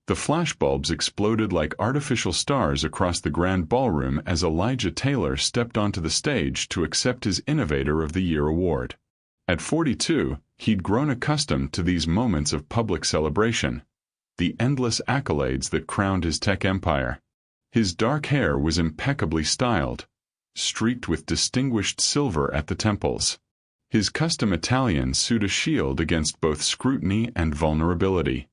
The flashbulbs exploded like artificial stars across the grand ballroom as Elijah Taylor stepped onto the stage to accept his Innovator of the Year award. At 42, he'd grown accustomed to these moments of public celebration, the endless accolades that crowned his tech empire. His dark hair was impeccably styled, streaked with distinguished silver at the temples. His custom Italian suit a shield against both scrutiny and vulnerability.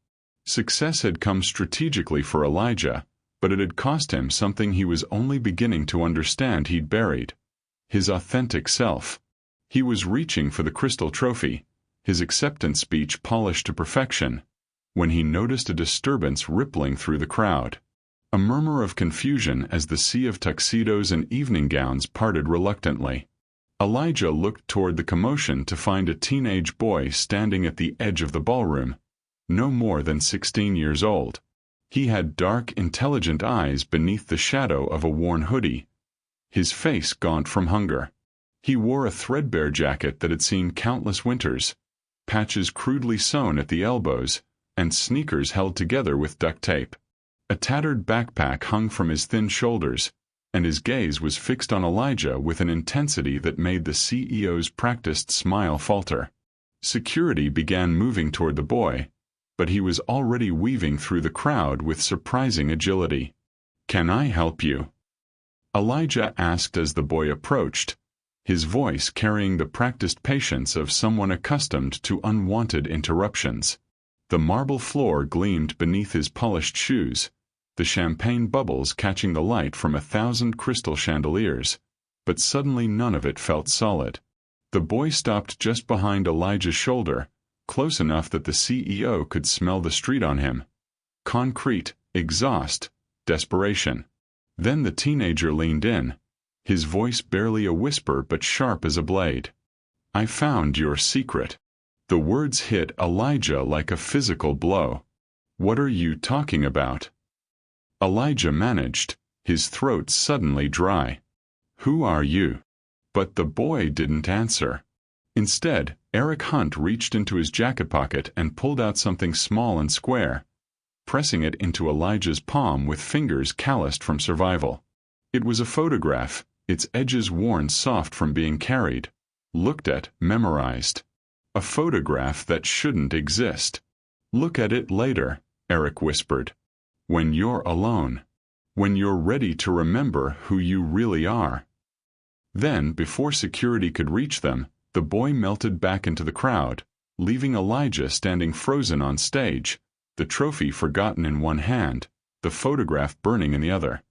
Success had come strategically for Elijah, but it had cost him something he was only beginning to understand he'd buried: his authentic self. He was reaching for the crystal trophy, his acceptance speech polished to perfection, when he noticed a disturbance rippling through the crowd. A murmur of confusion as the sea of tuxedos and evening gowns parted reluctantly. Elijah looked toward the commotion to find a teenage boy standing at the edge of the ballroom, no more than 16 years old. He had dark, intelligent eyes beneath the shadow of a worn hoodie, his face gaunt from hunger. He wore a threadbare jacket that had seen countless winters, patches crudely sewn at the elbows, and sneakers held together with duct tape. A tattered backpack hung from his thin shoulders, and his gaze was fixed on Elijah with an intensity that made the CEO's practiced smile falter. Security began moving toward the boy, but he was already weaving through the crowd with surprising agility. "Can I help you?" Elijah asked as the boy approached, his voice carrying the practiced patience of someone accustomed to unwanted interruptions. The marble floor gleamed beneath his polished shoes, the champagne bubbles catching the light from 1,000 crystal chandeliers, but suddenly none of it felt solid. The boy stopped just behind Elijah's shoulder, close enough that the CEO could smell the street on him. Concrete, exhaust, desperation. Then the teenager leaned in, his voice barely a whisper but sharp as a blade. "I found your secret." The words hit Elijah like a physical blow. "What are you talking about?" Elijah managed, his throat suddenly dry. "Who are you?" But the boy didn't answer. Instead, Eric Hunt reached into his jacket pocket and pulled out something small and square, pressing it into Elijah's palm with fingers calloused from survival. It was a photograph, its edges worn soft from being carried, looked at, memorized. A photograph that shouldn't exist. "Look at it later," Eric whispered. "When you're alone. When you're ready to remember who you really are." Then, before security could reach them, the boy melted back into the crowd, leaving Elijah standing frozen on stage, the trophy forgotten in one hand, the photograph burning in the other.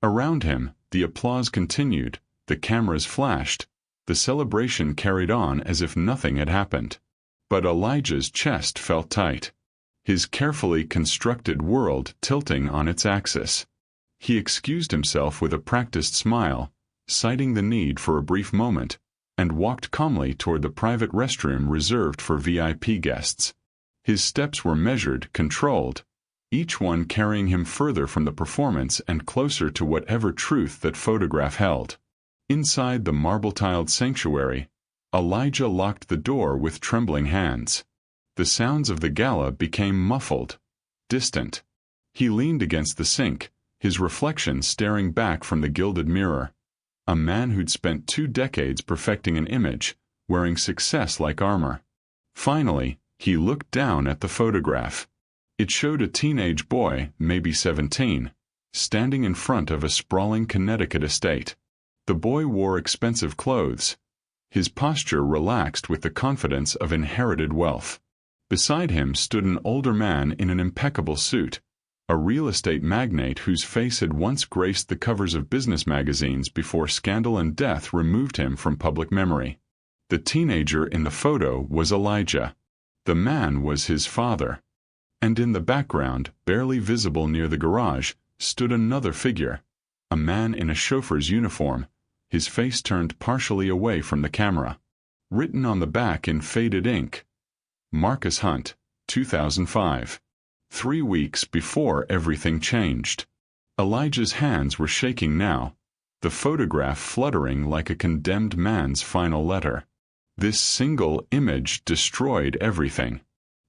Around him, the applause continued, the cameras flashed, the celebration carried on as if nothing had happened. But Elijah's chest felt tight, his carefully constructed world tilting on its axis. He excused himself with a practiced smile, citing the need for a brief moment, and walked calmly toward the private restroom reserved for VIP guests. His steps were measured, controlled, each one carrying him further from the performance and closer to whatever truth that photograph held. Inside the marble-tiled sanctuary, Elijah locked the door with trembling hands. The sounds of the gala became muffled, distant. He leaned against the sink, his reflection staring back from the gilded mirror. A man who'd spent 2 decades perfecting an image, wearing success like armor. Finally, he looked down at the photograph. It showed a teenage boy, maybe 17, standing in front of a sprawling Connecticut estate. The boy wore expensive clothes, his posture relaxed with the confidence of inherited wealth. Beside him stood an older man in an impeccable suit, a real estate magnate whose face had once graced the covers of business magazines before scandal and death removed him from public memory. The teenager in the photo was Elijah. The man was his father. And in the background, barely visible near the garage, stood another figure, a man in a chauffeur's uniform, his face turned partially away from the camera. Written on the back in faded ink, Marcus Hunt, 2005. 3 weeks before everything changed. Elijah's hands were shaking now, the photograph fluttering like a condemned man's final letter. This single image destroyed everything.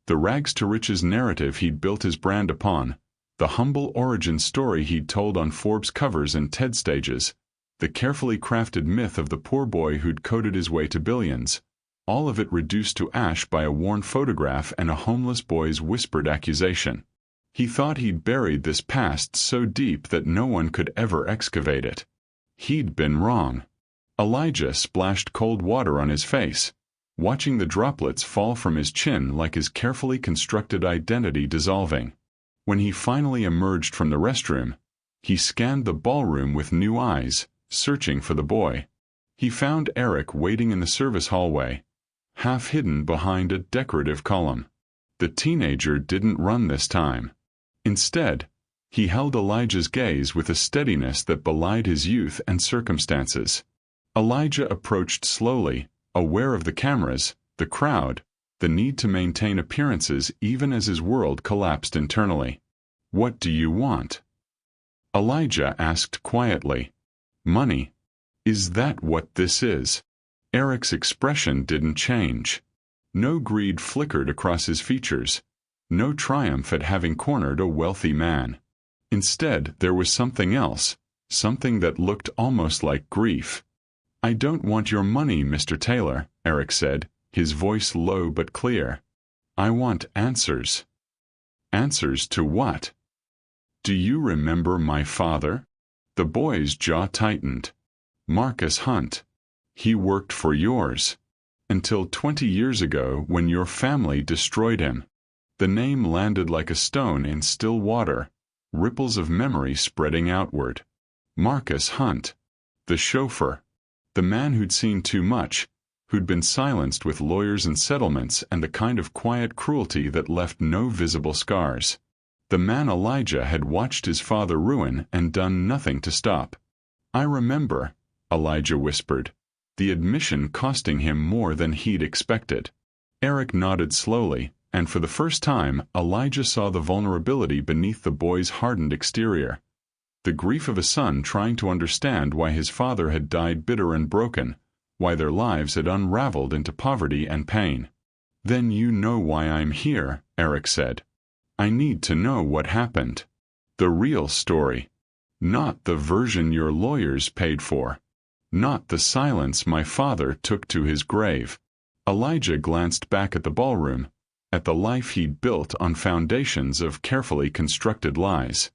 The rags to riches narrative he'd built his brand upon, The humble origin story he'd told on Forbes covers and TED stages, the carefully crafted myth of the poor boy who'd coded his way to billions, all of it reduced to ash by a worn photograph and a homeless boy's whispered accusation. He thought he'd buried this past so deep that no one could ever excavate it. He'd been wrong. Elijah splashed cold water on his face, watching the droplets fall from his chin like his carefully constructed identity dissolving. When he finally emerged from the restroom, he scanned the ballroom with new eyes, searching for the boy. He found Eric waiting in the service hallway, half hidden behind a decorative column. The teenager didn't run this time. Instead, he held Elijah's gaze with a steadiness that belied his youth and circumstances. Elijah approached slowly, aware of the cameras, the crowd, the need to maintain appearances even as his world collapsed internally. "What do you want?" Elijah asked quietly. "Money. Is that what this is?" Eric's expression didn't change. No greed flickered across his features, no triumph at having cornered a wealthy man. Instead, there was something else, something that looked almost like grief. "I don't want your money, Mr. Taylor," Eric said, his voice low but clear. "I want answers." "Answers to what?" "Do you remember my father?" The boy's jaw tightened. "Marcus Hunt. He worked for yours. Until 20 years ago when your family destroyed him." The name landed like a stone in still water, ripples of memory spreading outward. Marcus Hunt. The chauffeur. The man who'd seen too much, who'd been silenced with lawyers and settlements and the kind of quiet cruelty that left no visible scars. The man Elijah had watched his father ruin and done nothing to stop. "I remember," Elijah whispered, the admission costing him more than he'd expected. Eric nodded slowly, and for the first time Elijah saw the vulnerability beneath the boy's hardened exterior. The grief of a son trying to understand why his father had died bitter and broken, why their lives had unraveled into poverty and pain. "Then you know why I'm here," Eric said. "I need to know what happened. The real story. Not the version your lawyers paid for. Not the silence my father took to his grave." Elijah glanced back at the ballroom, at the life he'd built on foundations of carefully constructed lies.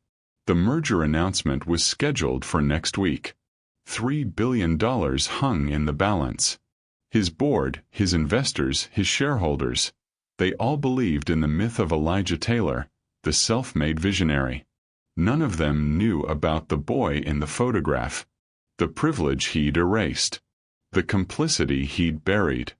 The merger announcement was scheduled for next week. $3 billion hung in the balance. His board, his investors, his shareholders, they all believed in the myth of Elijah Taylor, the self-made visionary. None of them knew about the boy in the photograph, the privilege he'd erased, the complicity he'd buried.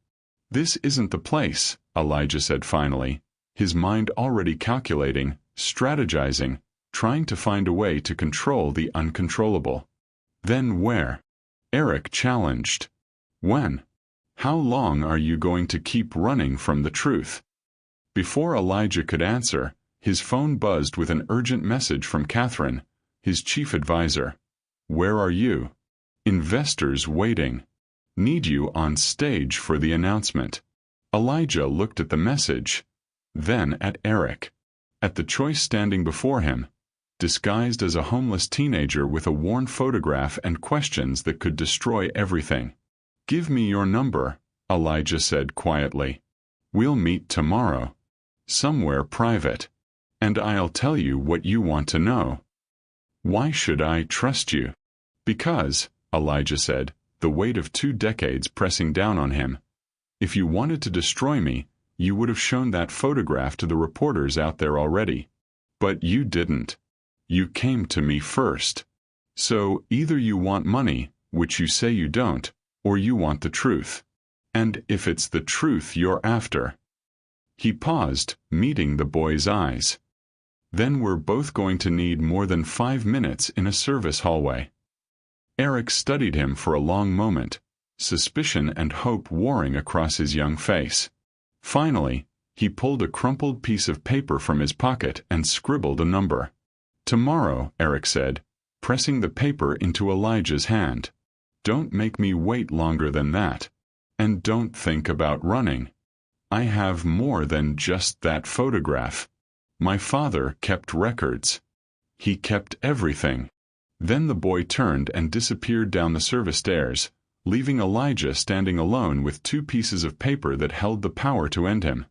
"This isn't the place," Elijah said finally, his mind already calculating, strategizing, trying to find a way to control the uncontrollable. "Then where?" Eric challenged. "When? How long are you going to keep running from the truth?" Before Elijah could answer, his phone buzzed with an urgent message from Catherine, his chief advisor. "Where are you?" "Investors waiting. Need you on stage for the announcement." Elijah looked at the message, then at Eric, at the choice standing before him, disguised as a homeless teenager with a worn photograph and questions that could destroy everything. "Give me your number," Elijah said quietly. "We'll meet tomorrow. Somewhere private. And I'll tell you what you want to know." "Why should I trust you?" "Because," Elijah said, the weight of 2 decades pressing down on him, "if you wanted to destroy me, you would have shown that photograph to the reporters out there already. But you didn't. You came to me first. So either you want money, which you say you don't, or you want the truth. And if it's the truth you're after." He paused, meeting the boy's eyes. "Then we're both going to need more than 5 minutes in a service hallway." Eric studied him for a long moment, suspicion and hope warring across his young face. Finally, he pulled a crumpled piece of paper from his pocket and scribbled a number. "Tomorrow," Eric said, pressing the paper into Elijah's hand. "Don't make me wait longer than that. And don't think about running. I have more than just that photograph. My father kept records. He kept everything. Then the boy turned and disappeared down the service stairs, leaving Elijah standing alone with 2 pieces of paper that held the power to end him.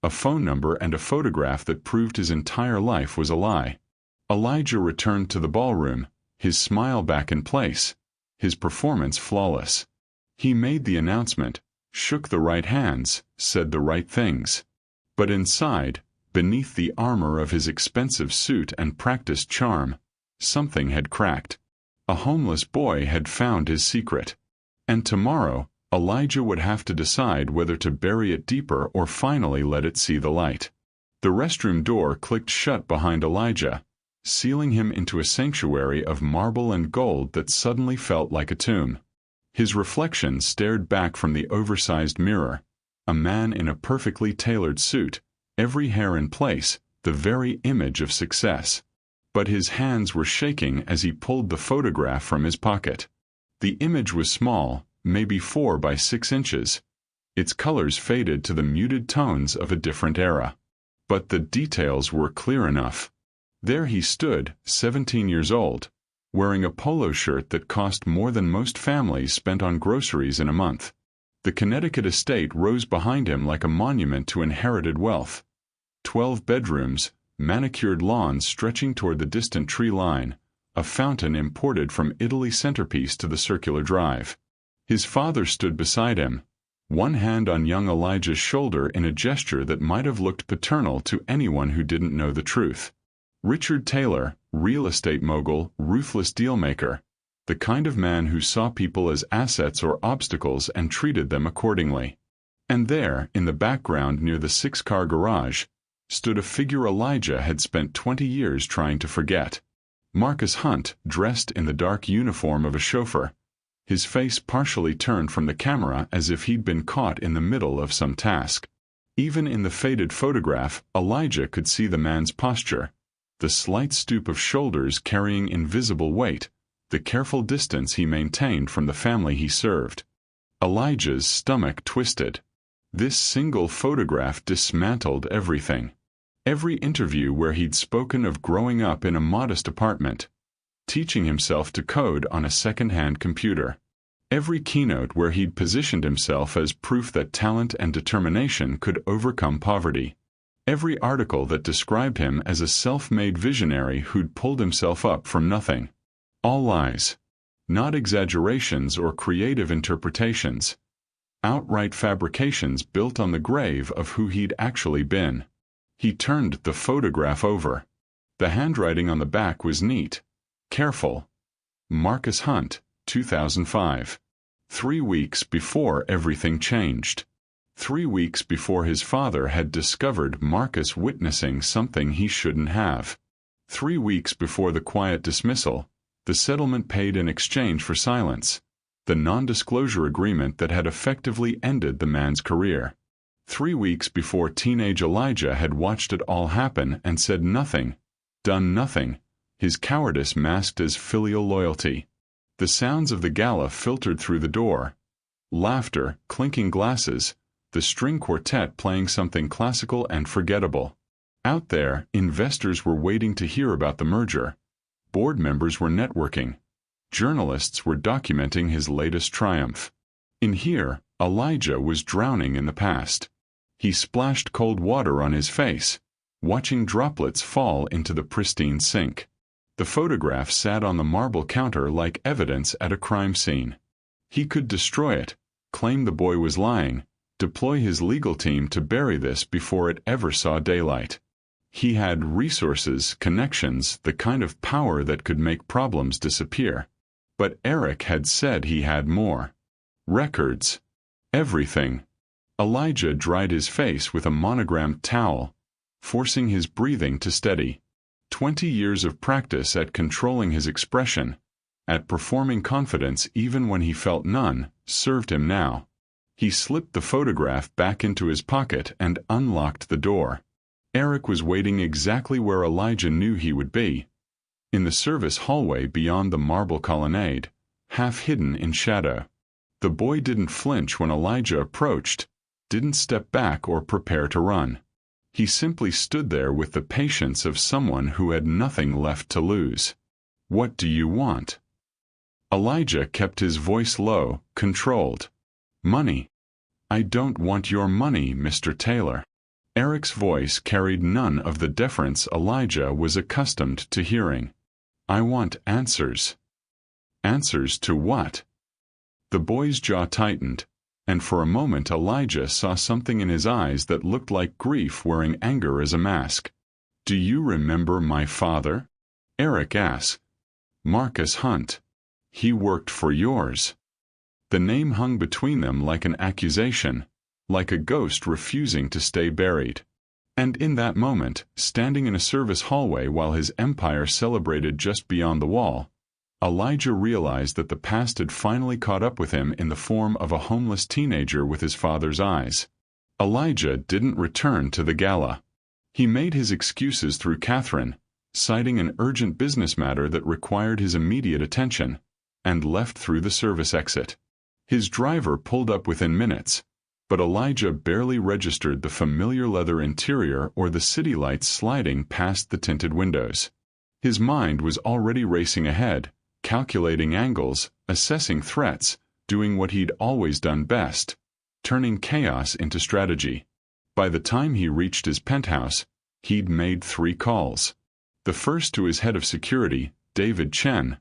A phone number and a photograph that proved his entire life was a lie. Elijah returned to the ballroom, his smile back in place, his performance flawless. He made the announcement, shook the right hands, said the right things. But inside, beneath the armor of his expensive suit and practiced charm, something had cracked. A homeless boy had found his secret. And tomorrow, Elijah would have to decide whether to bury it deeper or finally let it see the light. The restroom door clicked shut behind Elijah, sealing him into a sanctuary of marble and gold that suddenly felt like a tomb. His reflection stared back from the oversized mirror, a man in a perfectly tailored suit, every hair in place, the very image of success. But his hands were shaking as he pulled the photograph from his pocket. The image was small, maybe 4 by 6 inches. Its colors faded to the muted tones of a different era. But the details were clear enough. There he stood, 17 years old, wearing a polo shirt that cost more than most families spent on groceries in a month. The Connecticut estate rose behind him like a monument to inherited wealth. 12 bedrooms, manicured lawns stretching toward the distant tree line, a fountain imported from Italy centerpiece to the circular drive. His father stood beside him, one hand on young Elijah's shoulder in a gesture that might have looked paternal to anyone who didn't know the truth. Richard Taylor, real estate mogul, ruthless dealmaker, the kind of man who saw people as assets or obstacles and treated them accordingly. And there, in the background near the 6-car garage, stood a figure Elijah had spent 20 years trying to forget. Marcus Hunt, dressed in the dark uniform of a chauffeur, his face partially turned from the camera as if he'd been caught in the middle of some task. Even in the faded photograph, Elijah could see the man's posture, the slight stoop of shoulders carrying invisible weight, the careful distance he maintained from the family he served. Elijah's stomach twisted. This single photograph dismantled everything. Every interview where he'd spoken of growing up in a modest apartment, teaching himself to code on a second-hand computer. Every keynote where he'd positioned himself as proof that talent and determination could overcome poverty. Every article that described him as a self-made visionary who'd pulled himself up from nothing. All lies. Not exaggerations or creative interpretations. Outright fabrications built on the grave of who he'd actually been. He turned the photograph over. The handwriting on the back was neat, careful. Marcus Hunt, 2005. 3 weeks before everything changed. 3 weeks before his father had discovered Marcus witnessing something he shouldn't have. 3 weeks before the quiet dismissal, the settlement paid in exchange for silence, the non-disclosure agreement that had effectively ended the man's career. 3 weeks before teenage Elijah had watched it all happen and said nothing, done nothing, his cowardice masked as filial loyalty. The sounds of the gala filtered through the door. Laughter, clinking glasses, the string quartet playing something classical and forgettable. Out there, investors were waiting to hear about the merger. Board members were networking. Journalists were documenting his latest triumph. In here, Elijah was drowning in the past. He splashed cold water on his face, watching droplets fall into the pristine sink. The photograph sat on the marble counter like evidence at a crime scene. He could destroy it, claim the boy was lying, deploy his legal team to bury this before it ever saw daylight. He had resources, connections, the kind of power that could make problems disappear. But Eric had said he had more. Records. Everything. Elijah dried his face with a monogrammed towel, forcing his breathing to steady. 20 years of practice at controlling his expression, at performing confidence even when he felt none, served him now. He slipped the photograph back into his pocket and unlocked the door. Eric was waiting exactly where Elijah knew he would be, in the service hallway beyond the marble colonnade, half hidden in shadow. The boy didn't flinch when Elijah approached, didn't step back or prepare to run. He simply stood there with the patience of someone who had nothing left to lose. "What do you want?" Elijah kept his voice low, controlled. "Money." "I don't want your money, Mr. Taylor." Eric's voice carried none of the deference Elijah was accustomed to hearing. "I want answers." "Answers to what?" The boy's jaw tightened, and for a moment Elijah saw something in his eyes that looked like grief wearing anger as a mask. "Do you remember my father?" Eric asked. "Marcus Hunt. He worked for yours." The name hung between them like an accusation, like a ghost refusing to stay buried. And in that moment, standing in a service hallway while his empire celebrated just beyond the wall, Elijah realized that the past had finally caught up with him in the form of a homeless teenager with his father's eyes. Elijah didn't return to the gala. He made his excuses through Catherine, citing an urgent business matter that required his immediate attention, and left through the service exit. His driver pulled up within minutes, but Elijah barely registered the familiar leather interior or the city lights sliding past the tinted windows. His mind was already racing ahead, calculating angles, assessing threats, doing what he'd always done best, turning chaos into strategy. By the time he reached his penthouse, he'd made 3 calls. The first to his head of security, David Chen,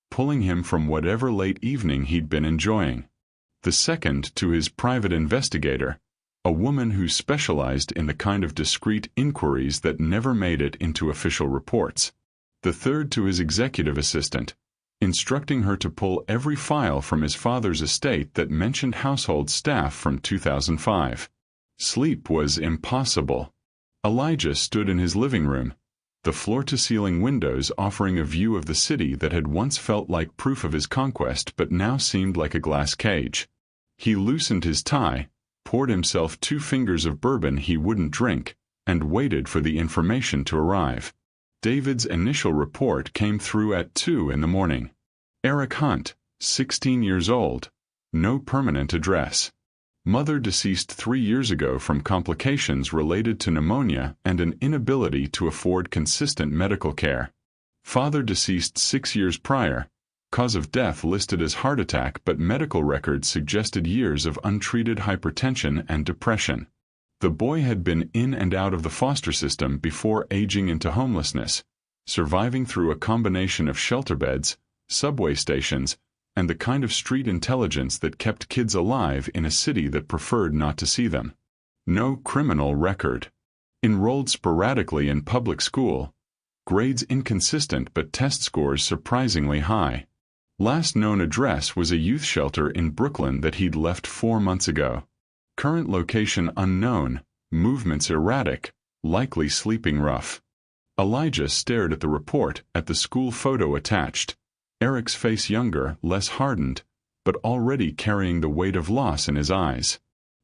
pulling him from whatever late evening he'd been enjoying. The second to his private investigator, a woman who specialized in the kind of discreet inquiries that never made it into official reports. The third to his executive assistant, instructing her to pull every file from his father's estate that mentioned household staff from 2005. Sleep was impossible. Elijah stood in his living room, the floor-to-ceiling windows offering a view of the city that had once felt like proof of his conquest but now seemed like a glass cage. He loosened his tie, poured himself 2 fingers of bourbon he wouldn't drink, and waited for the information to arrive. David's initial report came through at 2 in the morning. Eric Hunt, 16 years old, no permanent address. Mother deceased 3 years ago from complications related to pneumonia and an inability to afford consistent medical care. Father deceased 6 years prior, cause of death listed as heart attack, but medical records suggested years of untreated hypertension and depression. The boy had been in and out of the foster system before aging into homelessness, surviving through a combination of shelter beds, subway stations, and the kind of street intelligence that kept kids alive in a city that preferred not to see them. No criminal record. Enrolled sporadically in public school. Grades inconsistent but test scores surprisingly high. Last known address was a youth shelter in Brooklyn that he'd left 4 months ago. Current location unknown, movements erratic, likely sleeping rough. Elijah stared at the report, at the school photo attached. Eric's face younger, less hardened, but already carrying the weight of loss in his eyes.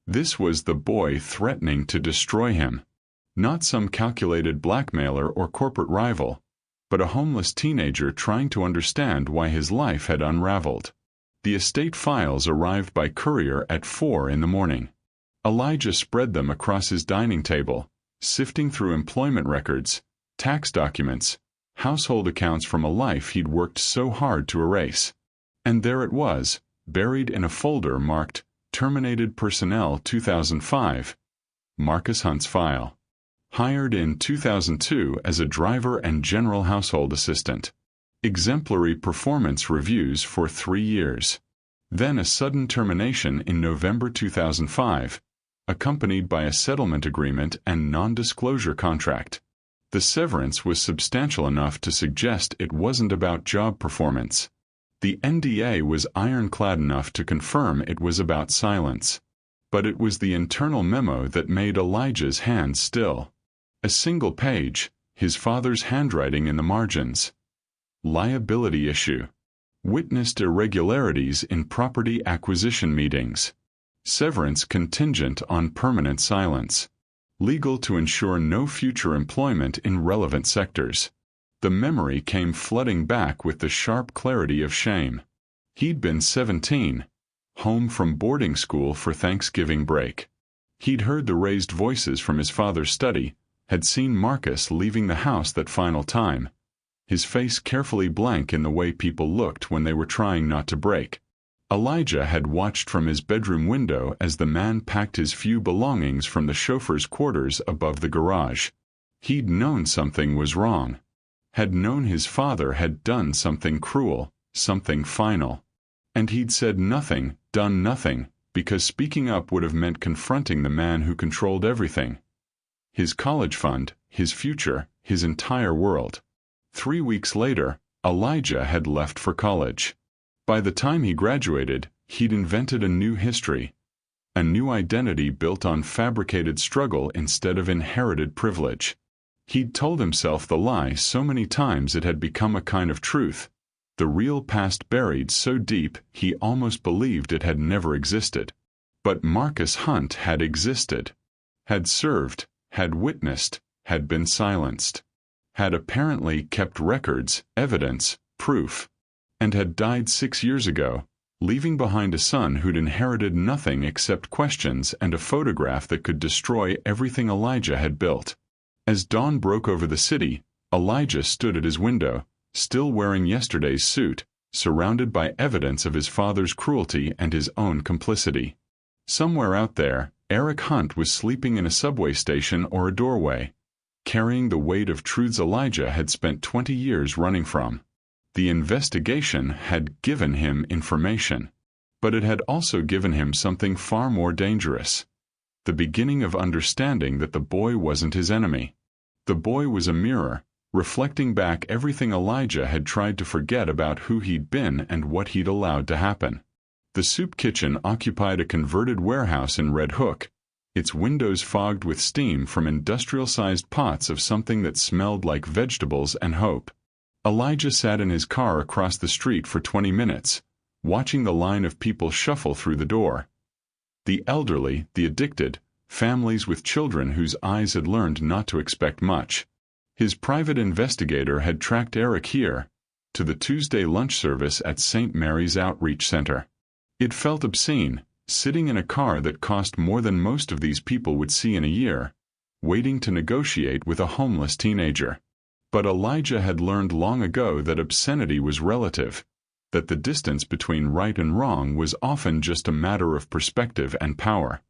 This was the boy threatening to destroy him. Not some calculated blackmailer or corporate rival, but a homeless teenager trying to understand why his life had unraveled. The estate files arrived by courier at 4 in the morning. Elijah spread them across his dining table, sifting through employment records, tax documents, household accounts from a life he'd worked so hard to erase. And there it was, buried in a folder marked Terminated Personnel 2005, Marcus Hunt's file. Hired in 2002 as a driver and general household assistant. Exemplary performance reviews for 3 years. Then a sudden termination in November 2005, accompanied by a settlement agreement and non-disclosure contract. The severance was substantial enough to suggest it wasn't about job performance. The NDA was ironclad enough to confirm it was about silence. But it was the internal memo that made Elijah's hands still. A single page, his father's handwriting in the margins. Liability issue. Witnessed irregularities in property acquisition meetings. Severance contingent on permanent silence. Legal to ensure no future employment in relevant sectors. The memory came flooding back with the sharp clarity of shame. He'd been 17, home from boarding school for Thanksgiving break. He'd heard the raised voices from his father's study, had seen Marcus leaving the house that final time, his face carefully blank in the way people looked when they were trying not to break. Elijah had watched from his bedroom window as the man packed his few belongings from the chauffeur's quarters above the garage. He'd known something was wrong. Had known his father had done something cruel, something final. And he'd said nothing, done nothing, because speaking up would have meant confronting the man who controlled everything. His college fund, his future, his entire world. 3 weeks later, Elijah had left for college. By the time he graduated, he'd invented a new history, a new identity built on fabricated struggle instead of inherited privilege. He'd told himself the lie so many times it had become a kind of truth, the real past buried so deep he almost believed it had never existed. But Marcus Hunt had existed, had served, had witnessed, had been silenced, had apparently kept records, evidence, proof, and had died 6 years ago, leaving behind a son who'd inherited nothing except questions and a photograph that could destroy everything Elijah had built. As dawn broke over the city, Elijah stood at his window, still wearing yesterday's suit, surrounded by evidence of his father's cruelty and his own complicity. Somewhere out there, Eric Hunt was sleeping in a subway station or a doorway, carrying the weight of truths Elijah had spent 20 years running from. The investigation had given him information, but it had also given him something far more dangerous. The beginning of understanding that the boy wasn't his enemy. The boy was a mirror, reflecting back everything Elijah had tried to forget about who he'd been and what he'd allowed to happen. The soup kitchen occupied a converted warehouse in Red Hook, its windows fogged with steam from industrial-sized pots of something that smelled like vegetables and hope. Elijah sat in his car across the street for 20 minutes, watching the line of people shuffle through the door. The elderly, the addicted, families with children whose eyes had learned not to expect much. His private investigator had tracked Eric here, to the Tuesday lunch service at St. Mary's Outreach Center. It felt obscene, sitting in a car that cost more than most of these people would see in a year, waiting to negotiate with a homeless teenager. But Elijah had learned long ago that obscenity was relative, that the distance between right and wrong was often just a matter of perspective and power.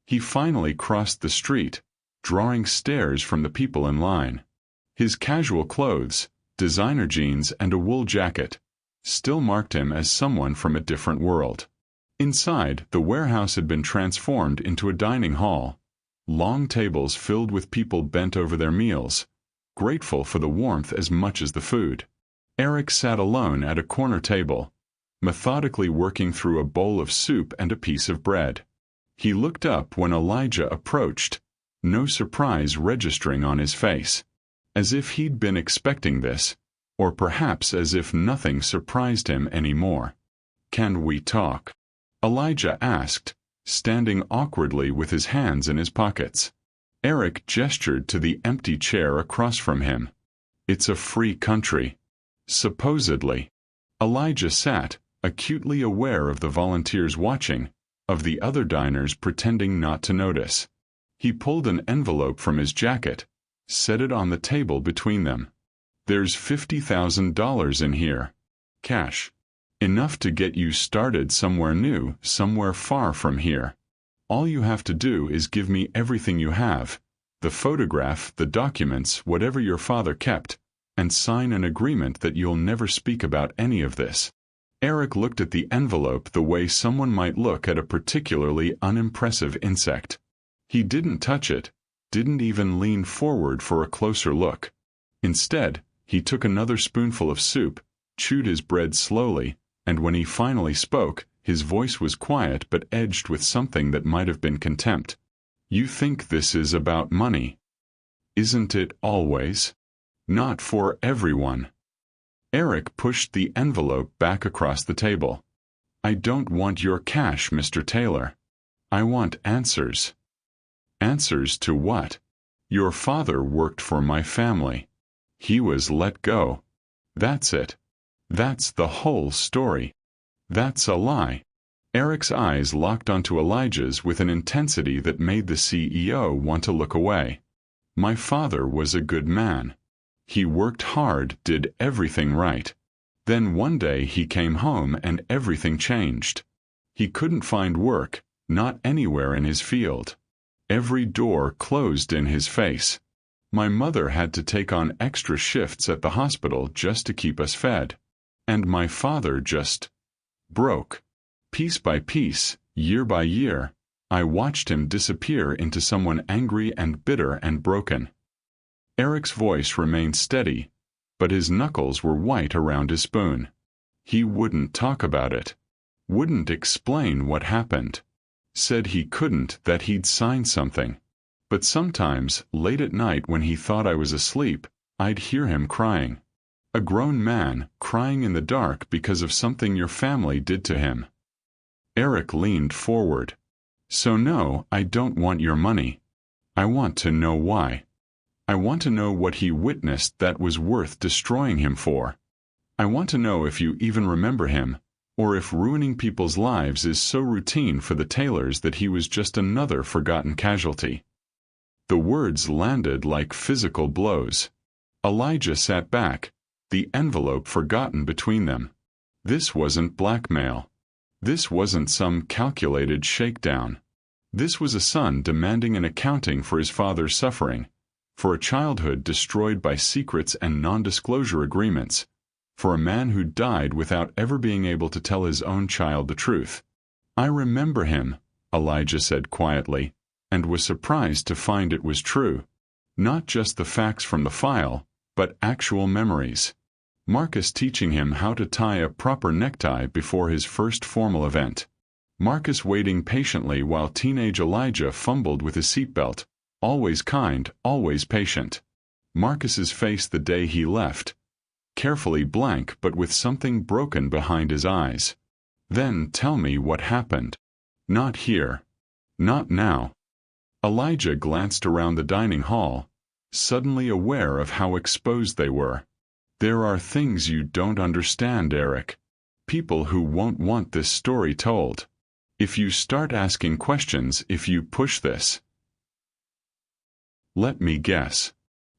He finally crossed the street, drawing stares from the people in line. His casual clothes, designer jeans and a wool jacket, still marked him as someone from a different world. Inside, the warehouse had been transformed into a dining hall, long tables filled with people bent over their meals, grateful for the warmth as much as the food. Eric sat alone at a corner table, methodically working through a bowl of soup and a piece of bread. He looked up when Elijah approached, no surprise registering on his face, as if he'd been expecting this, or perhaps as if nothing surprised him anymore. "Can we talk?" Elijah asked, standing awkwardly with his hands in his pockets. Eric gestured to the empty chair across from him. "It's a free country." Supposedly. Elijah sat, acutely aware of the volunteers watching, of the other diners pretending not to notice. He pulled an envelope from his jacket, set it on the table between them. "There's $50,000 in here. Cash. Enough to get you started somewhere new, somewhere far from here. All you have to do is give me everything you have, the photograph, the documents, whatever your father kept, and sign an agreement that you'll never speak about any of this." Eric looked at the envelope the way someone might look at a particularly unimpressive insect. He didn't touch it, didn't even lean forward for a closer look. Instead, he took another spoonful of soup, chewed his bread slowly, and when he finally spoke, his voice was quiet but edged with something that might have been contempt. "You think this is about money. Isn't it always? Not for everyone." Eric pushed the envelope back across the table. "I don't want your cash, Mr. Taylor. I want answers." "Answers to what?" "Your father worked for my family. He was let go. That's it. That's the whole story. That's a lie." Eric's eyes locked onto Elijah's with an intensity that made the CEO want to look away. My father was a good man. He worked hard, did everything right. Then one day he came home and everything changed. He couldn't find work, not anywhere in his field. Every door closed in his face. My mother had to take on extra shifts at the hospital just to keep us fed. And my father just broke. Piece by piece, year by year, I watched him disappear into someone angry and bitter and broken. Eric's voice remained steady, but his knuckles were white around his spoon. He wouldn't talk about it. Wouldn't explain what happened. Said he couldn't, that he'd signed something. But sometimes, late at night when he thought I was asleep, I'd hear him crying. A grown man, crying in the dark because of something your family did to him. Eric leaned forward. So no, I don't want your money. I want to know why. I want to know what he witnessed that was worth destroying him for. I want to know if you even remember him, or if ruining people's lives is so routine for the Taylors that he was just another forgotten casualty. The words landed like physical blows. Elijah sat back, the envelope forgotten between them. This wasn't blackmail. This wasn't some calculated shakedown. This was a son demanding an accounting for his father's suffering, for a childhood destroyed by secrets and non-disclosure agreements, for a man who died without ever being able to tell his own child the truth. I remember him, Elijah said quietly, and was surprised to find it was true. Not just the facts from the file, but actual memories. Marcus teaching him how to tie a proper necktie before his first formal event. Marcus waiting patiently while teenage Elijah fumbled with his seatbelt, always kind, always patient. Marcus's face the day he left, carefully blank but with something broken behind his eyes. Then tell me what happened. Not here. Not now. Elijah glanced around the dining hall, suddenly aware of how exposed they were. There are things you don't understand, Eric. People who won't want this story told. If you start asking questions, if you push this, let me guess.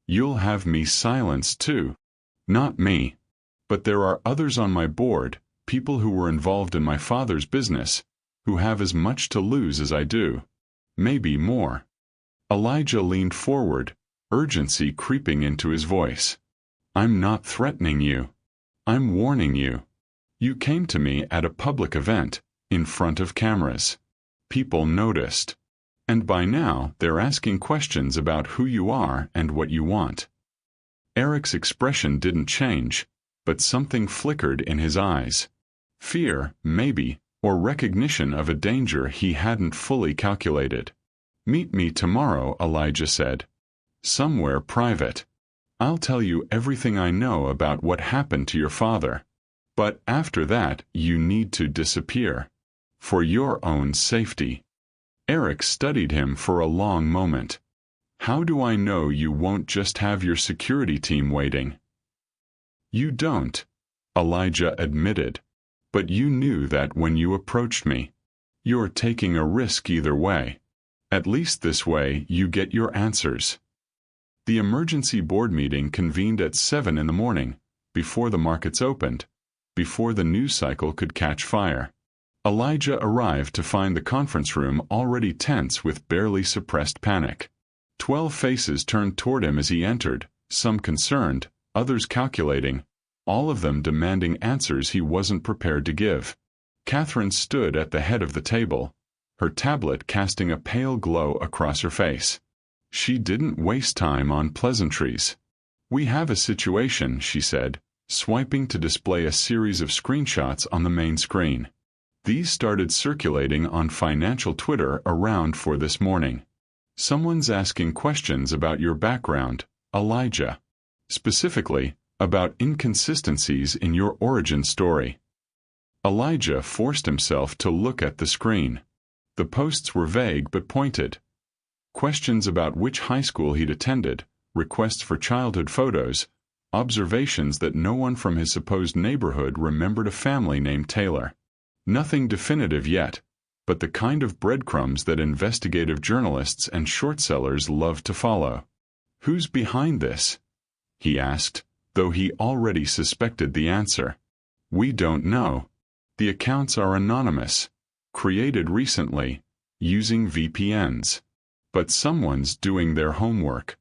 You'll have me silenced too. Not me. But there are others on my board, people who were involved in my father's business, who have as much to lose as I do. Maybe more. Elijah leaned forward, urgency creeping into his voice. I'm not threatening you. I'm warning you. You came to me at a public event, in front of cameras. People noticed. And by now, they're asking questions about who you are and what you want. Eric's expression didn't change, but something flickered in his eyes. Fear, maybe, or recognition of a danger he hadn't fully calculated. Meet me tomorrow, Elijah said. Somewhere private. I'll tell you everything I know about what happened to your father. But after that, you need to disappear. For your own safety. Eric studied him for a long moment. How do I know you won't just have your security team waiting? You don't, Elijah admitted. But you knew that when you approached me. You're taking a risk either way. At least this way you get your answers. The emergency board meeting convened at 7 in the morning, before the markets opened, before the news cycle could catch fire. Elijah arrived to find the conference room already tense with barely suppressed panic. 12 faces turned toward him as he entered, some concerned, others calculating, all of them demanding answers he wasn't prepared to give. Catherine stood at the head of the table, her tablet casting a pale glow across her face. She didn't waste time on pleasantries. We have a situation, she said, swiping to display a series of screenshots on the main screen. These started circulating on financial Twitter around for this morning. Someone's asking questions about your background, Elijah. Specifically, about inconsistencies in your origin story. Elijah forced himself to look at the screen. The posts were vague but pointed. Questions about which high school he'd attended, requests for childhood photos, observations that no one from his supposed neighborhood remembered a family named Taylor. Nothing definitive yet, but the kind of breadcrumbs that investigative journalists and short sellers love to follow. "Who's behind this?" he asked, though he already suspected the answer. "We don't know. The accounts are anonymous, created recently, using VPNs. But someone's doing their homework."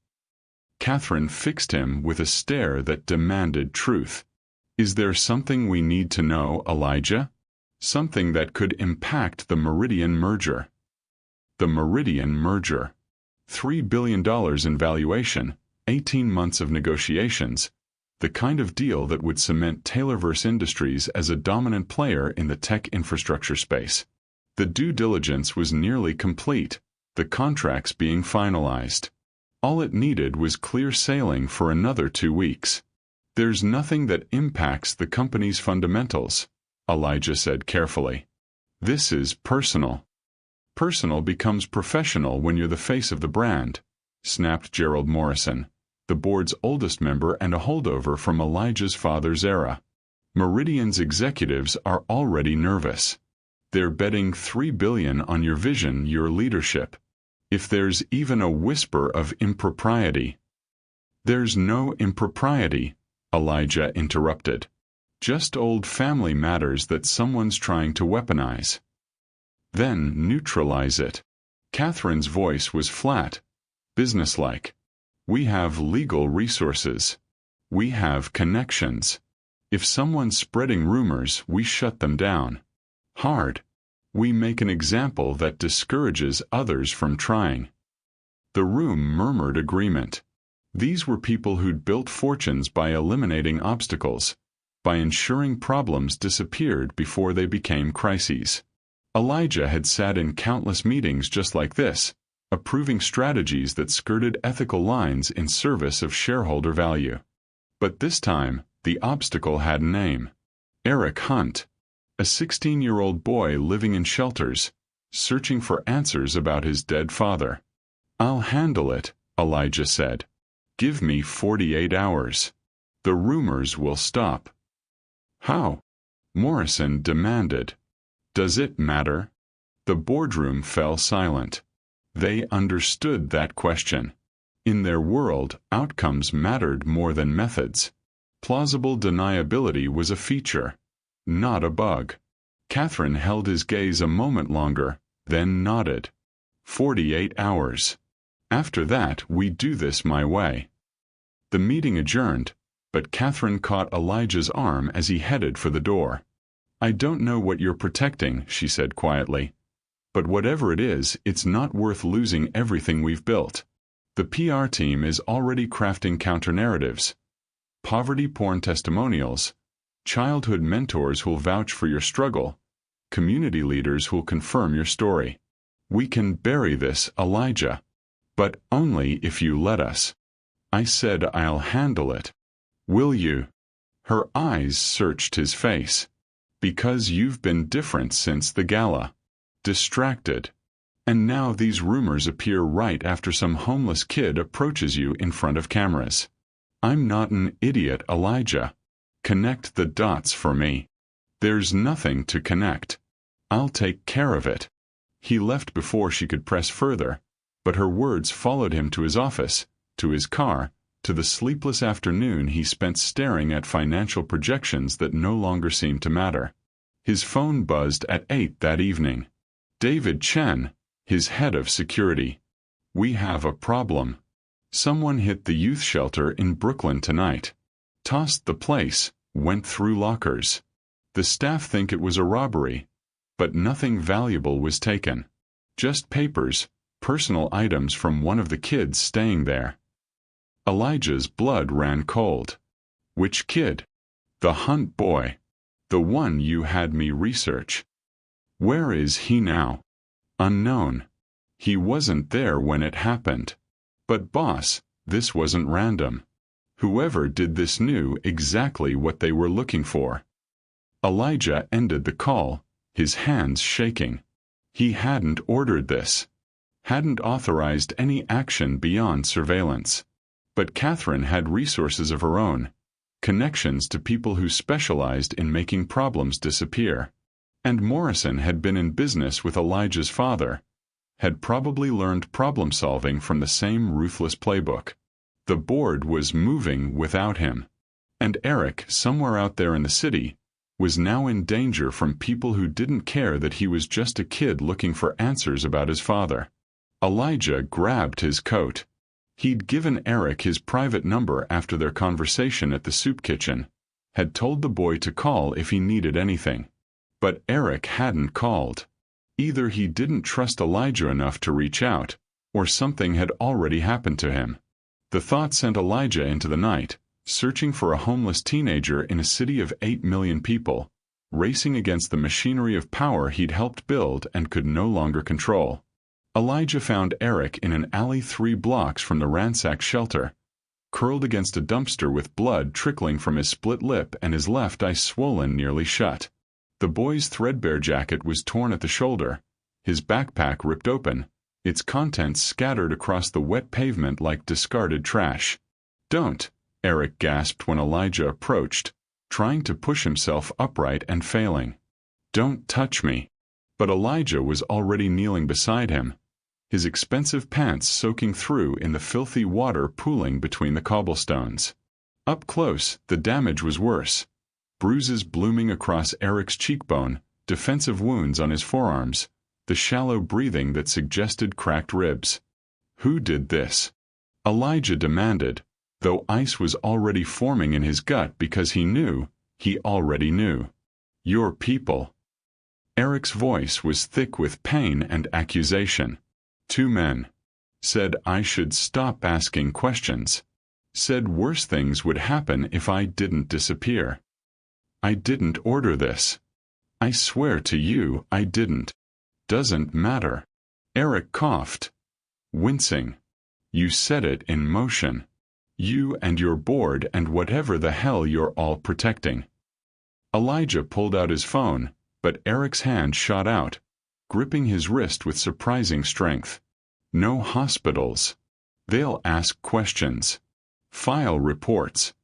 Catherine fixed him with a stare that demanded truth. "Is there something we need to know, Elijah? Something that could impact the Meridian merger?" The Meridian merger. $3 billion in valuation, 18 months of negotiations, the kind of deal that would cement Taylorverse Industries as a dominant player in the tech infrastructure space. The due diligence was nearly complete, the contracts being finalized. All it needed was clear sailing for another 2 weeks. "There's nothing that impacts the company's fundamentals," Elijah said carefully. "This is personal." "Personal becomes professional when you're the face of the brand," snapped Gerald Morrison, the board's oldest member and a holdover from Elijah's father's era. "Meridian's executives are already nervous. They're betting $3 billion on your vision, your leadership. If there's even a whisper of impropriety—" "There's no impropriety," Elijah interrupted. "Just old family matters that someone's trying to weaponize." "Then neutralize it." Catherine's voice was flat, businesslike. "We have legal resources. We have connections. If someone's spreading rumors, we shut them down. Hard. We make an example that discourages others from trying." The room murmured agreement. These were people who'd built fortunes by eliminating obstacles, by ensuring problems disappeared before they became crises. Elijah had sat in countless meetings just like this, approving strategies that skirted ethical lines in service of shareholder value. But this time, the obstacle had a name. Eric Hunt. A 16-year-old boy living in shelters, searching for answers about his dead father. "I'll handle it," Elijah said. "Give me 48 hours. The rumors will stop." "How?" Morrison demanded. "Does it matter?" The boardroom fell silent. They understood that question. In their world, outcomes mattered more than methods. Plausible deniability was a feature, not a bug. Catherine held his gaze a moment longer, then nodded. 48 hours. After that, we do this my way." The meeting adjourned, but Catherine caught Elijah's arm as he headed for the door. "I don't know what you're protecting," she said quietly. "But whatever it is, it's not worth losing everything we've built. The PR team is already crafting counter-narratives. Poverty porn testimonials, childhood mentors who'll vouch for your struggle, community leaders who'll confirm your story. We can bury this, Elijah. But only if you let us." "I said I'll handle it." "Will you?" Her eyes searched his face. "Because you've been different since the gala. Distracted. And now these rumors appear right after some homeless kid approaches you in front of cameras. I'm not an idiot, Elijah. Connect the dots for me." "There's nothing to connect. I'll take care of it." He left before she could press further, but her words followed him to his office, to his car, to the sleepless afternoon he spent staring at financial projections that no longer seemed to matter. His phone buzzed at 8 that evening. David Chen, his head of security. "We have a problem. Someone hit the youth shelter in Brooklyn tonight. Tossed the place, went through lockers. The staff think it was a robbery, but nothing valuable was taken. Just papers, personal items from one of the kids staying there." Elijah's blood ran cold. "Which kid?" "The Hunt boy. The one you had me research." "Where is he now?" "Unknown. He wasn't there when it happened." "But boss, this wasn't random. Whoever did this knew exactly what they were looking for." Elijah ended the call, his hands shaking. He hadn't ordered this. Hadn't authorized any action beyond surveillance. But Catherine had resources of her own, connections to people who specialized in making problems disappear. And Morrison had been in business with Elijah's father, had probably learned problem-solving from the same ruthless playbook. The board was moving without him. And Eric, somewhere out there in the city, was now in danger from people who didn't care that he was just a kid looking for answers about his father. Elijah grabbed his coat. He'd given Eric his private number after their conversation at the soup kitchen, had told the boy to call if he needed anything. But Eric hadn't called. Either he didn't trust Elijah enough to reach out, or something had already happened to him. The thought sent Elijah into the night, searching for a homeless teenager in a city of 8 million people, racing against the machinery of power he'd helped build and could no longer control. Elijah found Eric in an alley 3 blocks from the ransacked shelter, curled against a dumpster with blood trickling from his split lip and his left eye swollen nearly shut. The boy's threadbare jacket was torn at the shoulder, his backpack ripped open, its contents scattered across the wet pavement like discarded trash. "Don't," Eric gasped when Elijah approached, trying to push himself upright and failing. "Don't touch me." But Elijah was already kneeling beside him, his expensive pants soaking through in the filthy water pooling between the cobblestones. Up close, the damage was worse. Bruises blooming across Eric's cheekbone, defensive wounds on his forearms, the shallow breathing that suggested cracked ribs. Who did this? Elijah demanded, though ice was already forming in his gut because he already knew. "Your people." Eric's voice was thick with pain and accusation. 2 men. Said I should stop asking questions. Said worse things would happen if I didn't disappear. I didn't order this. I swear to you I didn't. Doesn't matter. Eric coughed, wincing. You set it in motion. You and your board and whatever the hell you're all protecting. Elijah pulled out his phone, but Eric's hand shot out, gripping his wrist with surprising strength. No hospitals. They'll ask questions. File reports.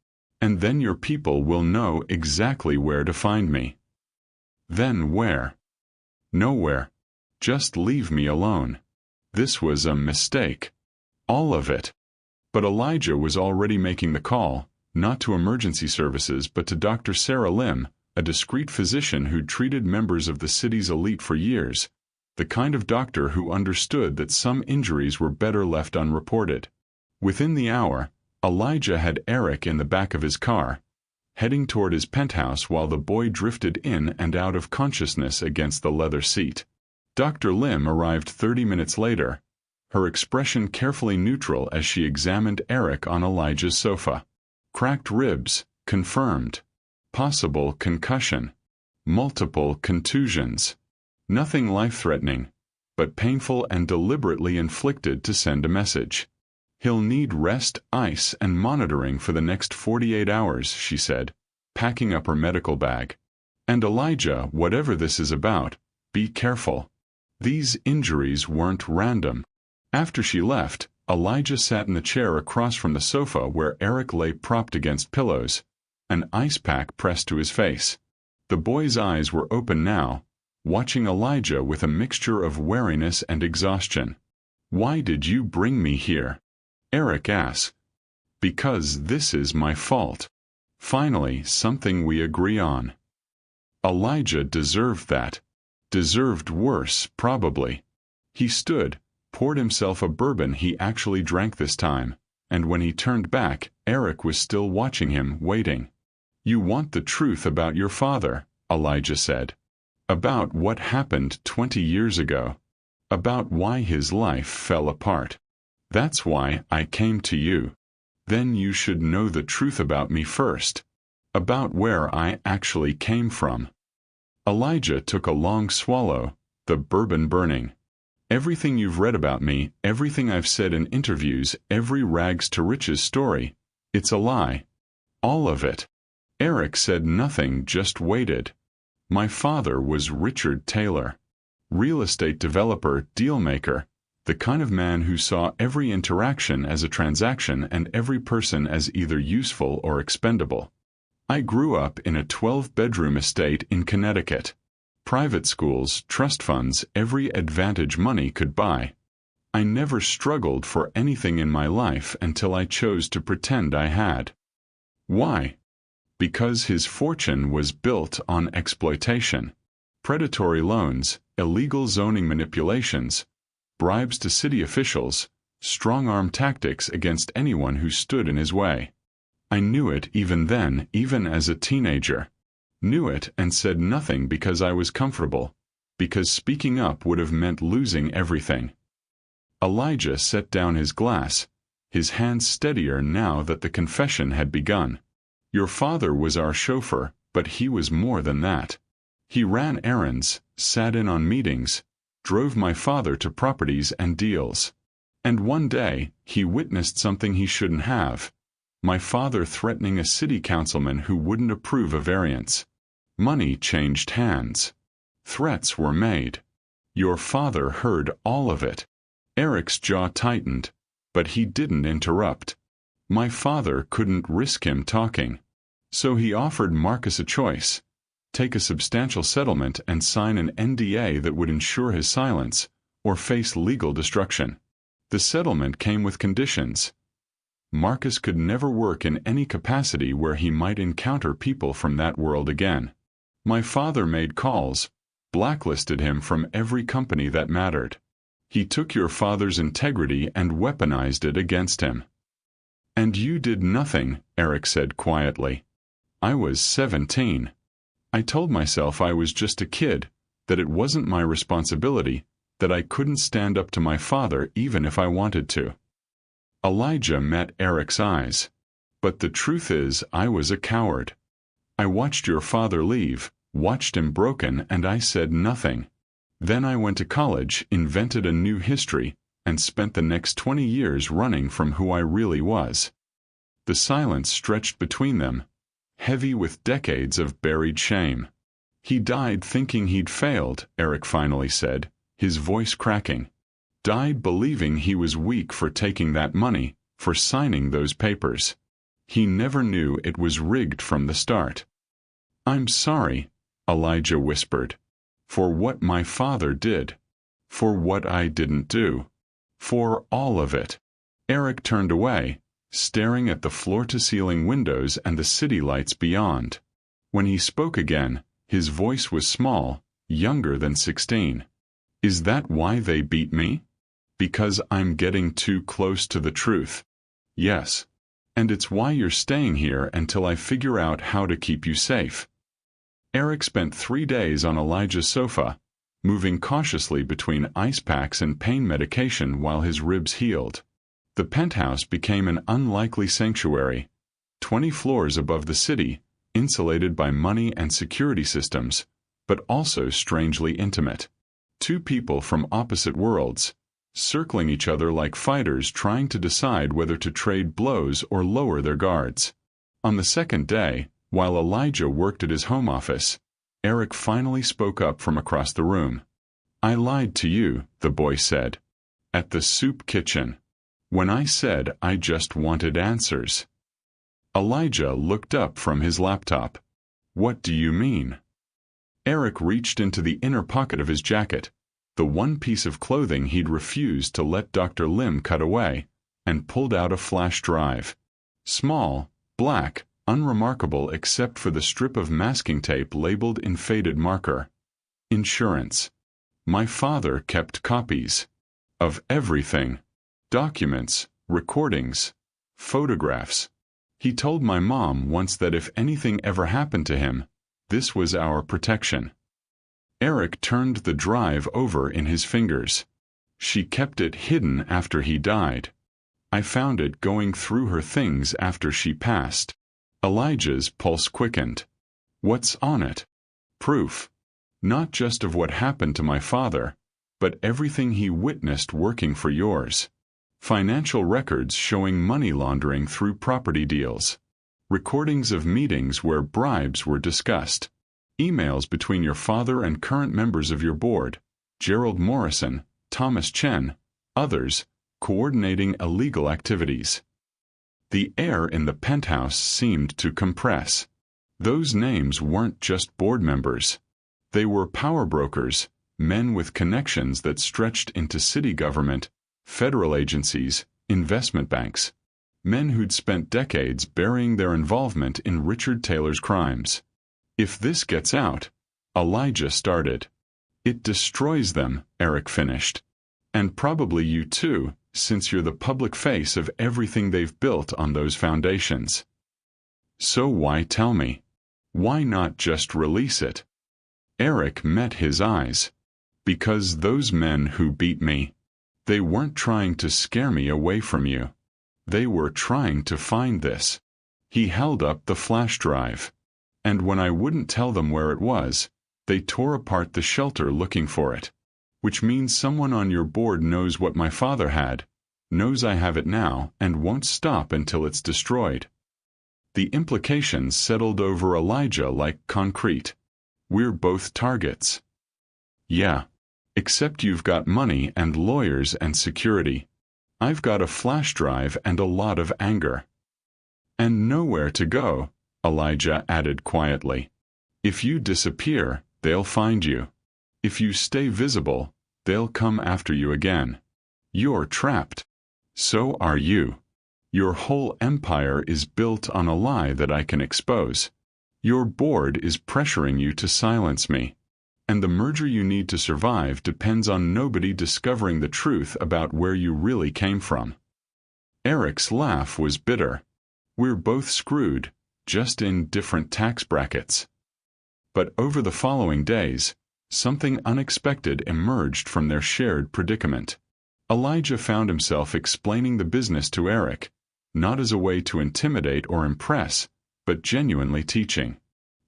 And then your people will know exactly where to find me. Then where? Nowhere. Just leave me alone. This was a mistake. All of it. But Elijah was already making the call, not to emergency services but to Dr. Sarah Lim, a discreet physician who'd treated members of the city's elite for years, the kind of doctor who understood that some injuries were better left unreported. Within the hour, Elijah had Eric in the back of his car, heading toward his penthouse while the boy drifted in and out of consciousness against the leather seat. Dr. Lim arrived 30 minutes later, her expression carefully neutral as she examined Eric on Elijah's sofa. Cracked ribs, confirmed. Possible concussion. Multiple contusions. Nothing life-threatening, but painful and deliberately inflicted to send a message. He'll need rest, ice, and monitoring for the next 48 hours, she said, packing up her medical bag. And Elijah, whatever this is about, be careful. These injuries weren't random. After she left, Elijah sat in the chair across from the sofa where Eric lay propped against pillows, an ice pack pressed to his face. The boy's eyes were open now, watching Elijah with a mixture of wariness and exhaustion. "Why did you bring me here?" Eric asked. "Because this is my fault." Finally, something we agree on. Elijah deserved that. Deserved worse, probably. He stood, poured himself a bourbon he actually drank this time, and when he turned back, Eric was still watching him, waiting. "You want the truth about your father," Elijah said. "About what happened 20 years ago. About why his life fell apart. That's why I came to you. Then you should know the truth about me first. About where I actually came from." Elijah took a long swallow, the bourbon burning. "Everything you've read about me, everything I've said in interviews, every rags to riches story, it's a lie. All of it." Eric said nothing, just waited. "My father was Richard Taylor. Real estate developer, dealmaker, the kind of man who saw every interaction as a transaction and every person as either useful or expendable. I grew up in a 12-bedroom estate in Connecticut. Private schools, trust funds, every advantage money could buy. I never struggled for anything in my life until I chose to pretend I had. Why? Because his fortune was built on exploitation. Predatory loans, illegal zoning manipulations, bribes to city officials, strong-arm tactics against anyone who stood in his way. I knew it even then, even as a teenager. Knew it and said nothing because I was comfortable, because speaking up would have meant losing everything. Elijah set down his glass, his hands steadier now that the confession had begun. Your father was our chauffeur, but he was more than that. He ran errands, sat in on meetings, drove my father to properties and deals. And one day, he witnessed something he shouldn't have. My father threatening a city councilman who wouldn't approve a variance. Money changed hands. Threats were made. Your father heard all of it. Eric's jaw tightened, but he didn't interrupt. My father couldn't risk him talking. So he offered Marcus a choice. Take a substantial settlement and sign an NDA that would ensure his silence, or face legal destruction. The settlement came with conditions. Marcus could never work in any capacity where he might encounter people from that world again. My father made calls, blacklisted him from every company that mattered. He took your father's integrity and weaponized it against him. And you did nothing, Eric said quietly. I was 17. I told myself I was just a kid, that it wasn't my responsibility, that I couldn't stand up to my father even if I wanted to. Elijah met Eric's eyes. But the truth is, I was a coward. I watched your father leave, watched him broken, and I said nothing. Then I went to college, invented a new history, and spent the next 20 years running from who I really was. The silence stretched between them, heavy with decades of buried shame. He died thinking he'd failed, Eric finally said, his voice cracking. Died believing he was weak for taking that money, for signing those papers. He never knew it was rigged from the start. I'm sorry, Elijah whispered, for what my father did, for what I didn't do, for all of it. Eric turned away, staring at the floor-to-ceiling windows and the city lights beyond. When he spoke again, his voice was small, younger than 16. Is that why they beat me? Because I'm getting too close to the truth. Yes. And it's why you're staying here until I figure out how to keep you safe. Eric spent 3 days on Elijah's sofa, moving cautiously between ice packs and pain medication while his ribs healed. The penthouse became an unlikely sanctuary, 20 floors above the city, insulated by money and security systems, but also strangely intimate. 2 people from opposite worlds, circling each other like fighters trying to decide whether to trade blows or lower their guards. On the second day, while Elijah worked at his home office, Eric finally spoke up from across the room. I lied to you, the boy said. At the soup kitchen. When I said I just wanted answers. Elijah looked up from his laptop. What do you mean? Eric reached into the inner pocket of his jacket, the one piece of clothing he'd refused to let Dr. Lim cut away, and pulled out a flash drive. Small, black, unremarkable except for the strip of masking tape labeled in faded marker. Insurance. My father kept copies. Of everything. Documents, recordings, photographs. He told my mom once that if anything ever happened to him, this was our protection. Eric turned the drive over in his fingers. She kept it hidden after he died. I found it going through her things after she passed. Elijah's pulse quickened. What's on it? Proof. Not just of what happened to my father, but everything he witnessed working for yours. Financial records showing money laundering through property deals. Recordings of meetings where bribes were discussed. Emails between your father and current members of your board, Gerald Morrison, Thomas Chen, others, coordinating illegal activities. The air in the penthouse seemed to compress. Those names weren't just board members. They were power brokers, men with connections that stretched into city government, federal agencies, investment banks. Men who'd spent decades burying their involvement in Richard Taylor's crimes. If this gets out, Elijah started. It destroys them, Eric finished. And probably you too, since you're the public face of everything they've built on those foundations. So why tell me? Why not just release it? Eric met his eyes. Because those men who beat me, they weren't trying to scare me away from you. They were trying to find this. He held up the flash drive. And when I wouldn't tell them where it was, they tore apart the shelter looking for it. Which means someone on your board knows what my father had, knows I have it now, and won't stop until it's destroyed. The implications settled over Elijah like concrete. We're both targets. Yeah. Except you've got money and lawyers and security. I've got a flash drive and a lot of anger. And nowhere to go, Elijah added quietly. If you disappear, they'll find you. If you stay visible, they'll come after you again. You're trapped. So are you. Your whole empire is built on a lie that I can expose. Your board is pressuring you to silence me. And the merger you need to survive depends on nobody discovering the truth about where you really came from. Eric's laugh was bitter. We're both screwed, just in different tax brackets. But over the following days, something unexpected emerged from their shared predicament. Elijah found himself explaining the business to Eric, not as a way to intimidate or impress, but genuinely teaching.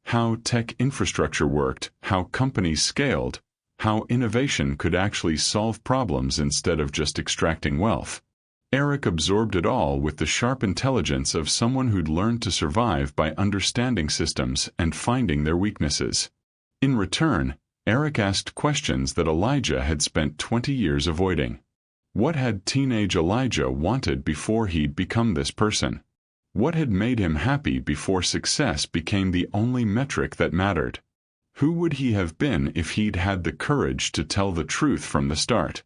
How tech infrastructure worked, how companies scaled, how innovation could actually solve problems instead of just extracting wealth. Eric absorbed it all with the sharp intelligence of someone who'd learned to survive by understanding systems and finding their weaknesses. In return, Eric asked questions that Elijah had spent 20 years avoiding. What had teenage Elijah wanted before he'd become this person? What had made him happy before success became the only metric that mattered? Who would he have been if he'd had the courage to tell the truth from the start?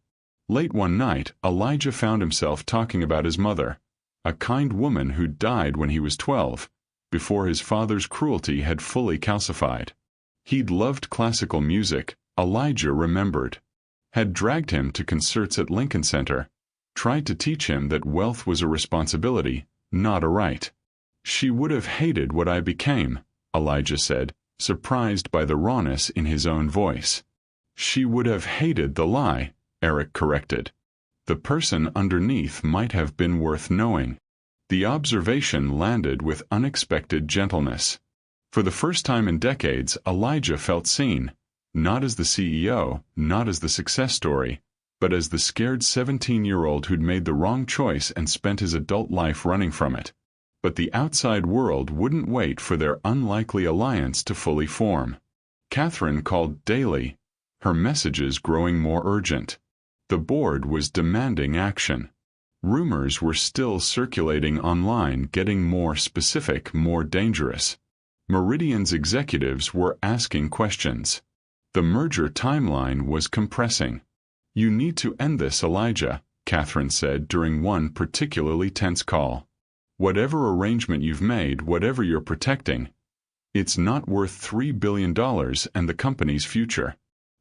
Late one night, Elijah found himself talking about his mother, a kind woman who died when he was 12, before his father's cruelty had fully calcified. He'd loved classical music, Elijah remembered. Had dragged him to concerts at Lincoln Center, tried to teach him that wealth was a responsibility, not a right. She would have hated what I became, Elijah said, surprised by the rawness in his own voice. She would have hated the lie, Eric corrected. The person underneath might have been worth knowing. The observation landed with unexpected gentleness. For the first time in decades, Elijah felt seen, not as the CEO, not as the success story, but as the scared 17-year-old who'd made the wrong choice and spent his adult life running from it. But the outside world wouldn't wait for their unlikely alliance to fully form. Catherine called daily, her messages growing more urgent. The board was demanding action. Rumors were still circulating online, getting more specific, more dangerous. Meridian's executives were asking questions. The merger timeline was compressing. You need to end this, Elijah, Catherine said during one particularly tense call. Whatever arrangement you've made, whatever you're protecting, it's not worth $3 billion and the company's future.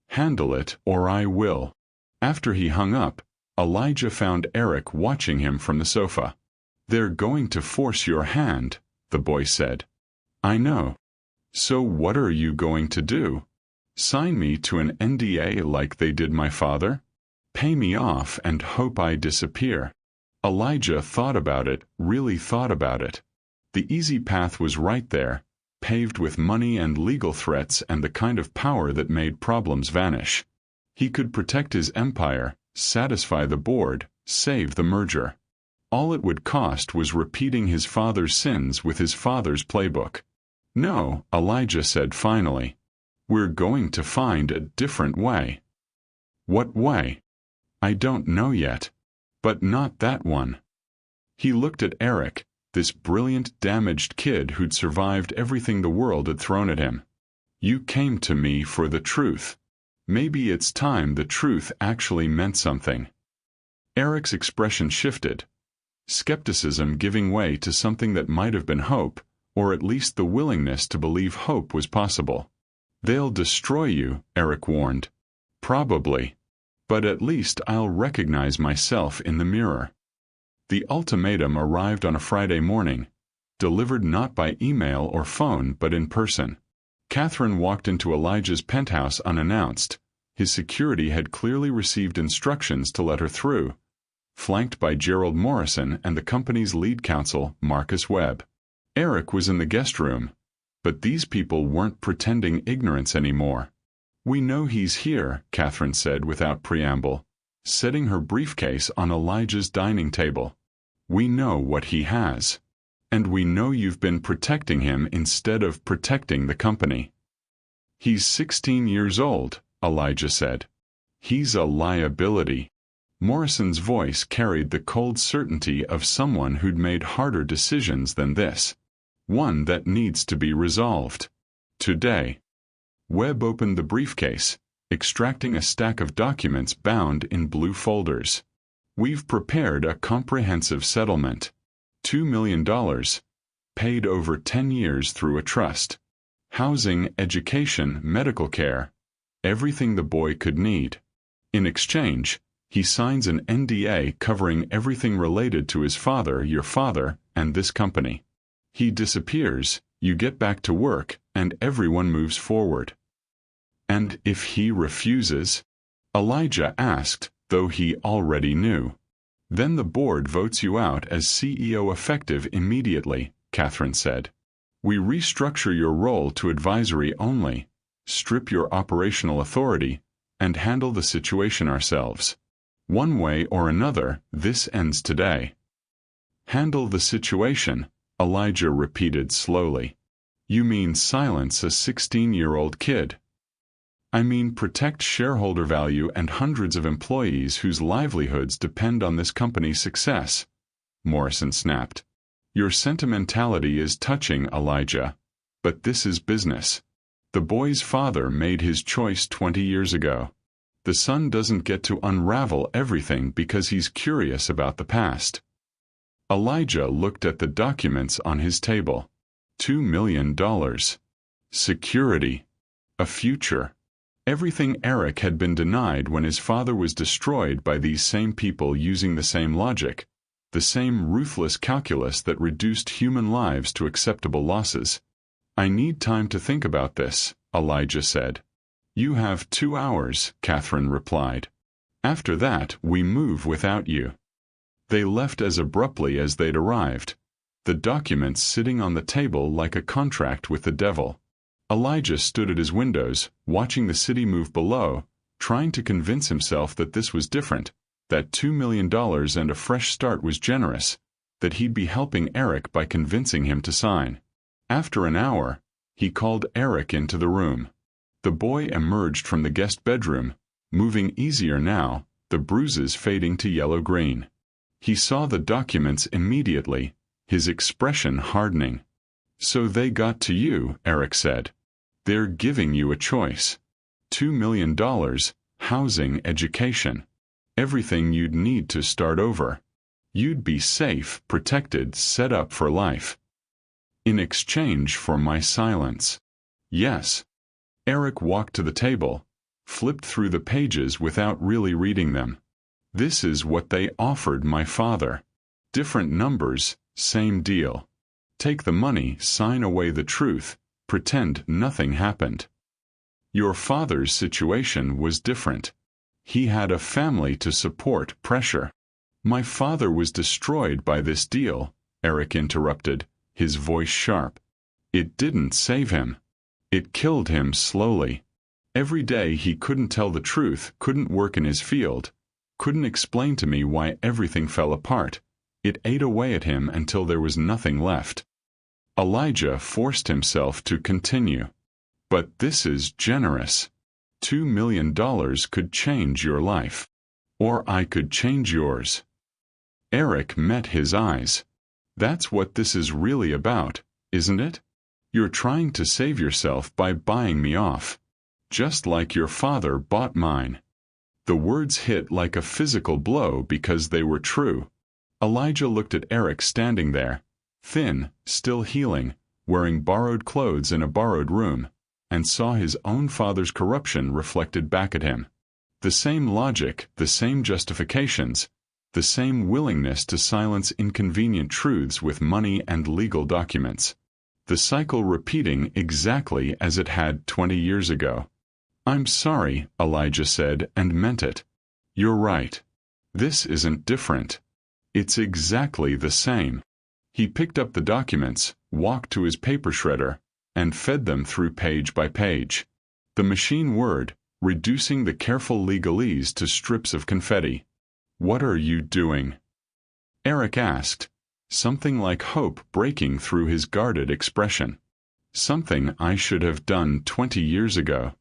Handle it or I will. After he hung up, Elijah found Eric watching him from the sofa. They're going to force your hand, the boy said. I know. So what are you going to do? Sign me to an NDA like they did my father? Pay me off and hope I disappear? Elijah thought about it, really thought about it. The easy path was right there, paved with money and legal threats and the kind of power that made problems vanish. He could protect his empire, satisfy the board, save the merger. All it would cost was repeating his father's sins with his father's playbook. No, Elijah said finally. We're going to find a different way. What way? I don't know yet. But not that one. He looked at Eric, this brilliant, damaged kid who'd survived everything the world had thrown at him. You came to me for the truth. Maybe it's time the truth actually meant something. Eric's expression shifted, skepticism giving way to something that might have been hope, or at least the willingness to believe hope was possible. They'll destroy you, Eric warned. Probably. But at least I'll recognize myself in the mirror. The ultimatum arrived on a Friday morning, delivered not by email or phone but in person. Catherine walked into Elijah's penthouse unannounced. His security had clearly received instructions to let her through, flanked by Gerald Morrison and the company's lead counsel, Marcus Webb. Eric was in the guest room, but these people weren't pretending ignorance anymore. We know he's here, Catherine said without preamble, setting her briefcase on Elijah's dining table. We know what he has. And we know you've been protecting him instead of protecting the company. He's 16 years old, Elijah said. He's a liability. Morrison's voice carried the cold certainty of someone who'd made harder decisions than this. One that needs to be resolved. Today. Webb opened the briefcase, extracting a stack of documents bound in blue folders. We've prepared a comprehensive settlement. $2 million, paid over 10 years through a trust. Housing, education, medical care, everything the boy could need. In exchange, he signs an NDA covering everything related to his father, your father, and this company. He disappears, you get back to work, and everyone moves forward. And if he refuses? Elijah asked, though he already knew. Then the board votes you out as CEO effective immediately, Catherine said. We restructure your role to advisory only, strip your operational authority, and handle the situation ourselves. One way or another, this ends today. Handle the situation, Elijah repeated slowly. You mean silence a 16-year-old kid? I mean protect shareholder value and hundreds of employees whose livelihoods depend on this company's success, Morrison snapped. Your sentimentality is touching, Elijah, but this is business. The boy's father made his choice 20 years ago. The son doesn't get to unravel everything because he's curious about the past. Elijah looked at the documents on his table. $2 million. Security. A future. Everything Eric had been denied when his father was destroyed by these same people using the same logic, the same ruthless calculus that reduced human lives to acceptable losses. I need time to think about this, Elijah said. You have 2 hours, Catherine replied. After that, we move without you. They left as abruptly as they'd arrived, the documents sitting on the table like a contract with the devil. Elijah stood at his windows, watching the city move below, trying to convince himself that this was different, that $2 million and a fresh start was generous, that he'd be helping Eric by convincing him to sign. After an hour, he called Eric into the room. The boy emerged from the guest bedroom, moving easier now, the bruises fading to yellow-green. He saw the documents immediately, his expression hardening. So they got to you, Eric said. They're giving you a choice. $2 million, housing, education. Everything you'd need to start over. You'd be safe, protected, set up for life. In exchange for my silence. Yes. Eric walked to the table, flipped through the pages without really reading them. This is what they offered my father. Different numbers, same deal. Take the money, sign away the truth, pretend nothing happened. Your father's situation was different. He had a family to support, pressure. My father was destroyed by this deal, Eric interrupted, his voice sharp. It didn't save him. It killed him slowly. Every day he couldn't tell the truth, couldn't work in his field, couldn't explain to me why everything fell apart. It ate away at him until there was nothing left. Elijah forced himself to continue. But this is generous. $2 million could change your life. Or I could change yours. Eric met his eyes. That's what this is really about, isn't it? You're trying to save yourself by buying me off. Just like your father bought mine." The words hit like a physical blow because they were true. Elijah looked at Eric standing there, thin, still healing, wearing borrowed clothes in a borrowed room, and saw his own father's corruption reflected back at him. The same logic, the same justifications, the same willingness to silence inconvenient truths with money and legal documents. The cycle repeating exactly as it had 20 years ago. "I'm sorry," Elijah said, and meant it. "You're right. This isn't different. It's exactly the same." He picked up the documents, walked to his paper shredder, and fed them through page by page. The machine whirred, reducing the careful legalese to strips of confetti. "What are you doing?" Eric asked, something like hope breaking through his guarded expression. "Something I should have done 20 years ago."